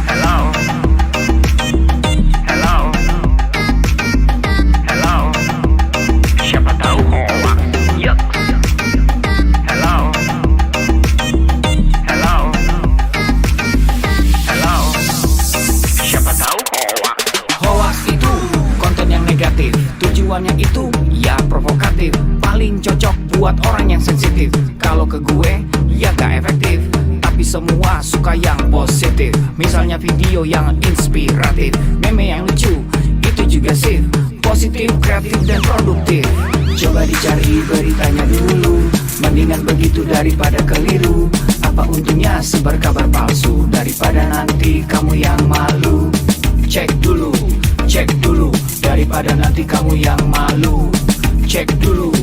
Hello. Siapa tahu hoax. Yup. Hello. Siapa tahu hoax. Hoax itu konten yang negatif, tujuannya itu ya provokatif. Paling cocok buat orang yang sensitif. Kalau ke gue ya gak efektif, tapi semua suka yang positif. Misalnya video yang inspiratif, meme yang lucu, itu juga sih positif, kreatif, dan produktif. Coba dicari beritanya dulu, mendingan begitu daripada keliru. Apa Apa untungnya sebar kabar palsu daripada nanti kamu yang malu. Cek dulu, daripada nanti kamu yang malu. Cek dulu,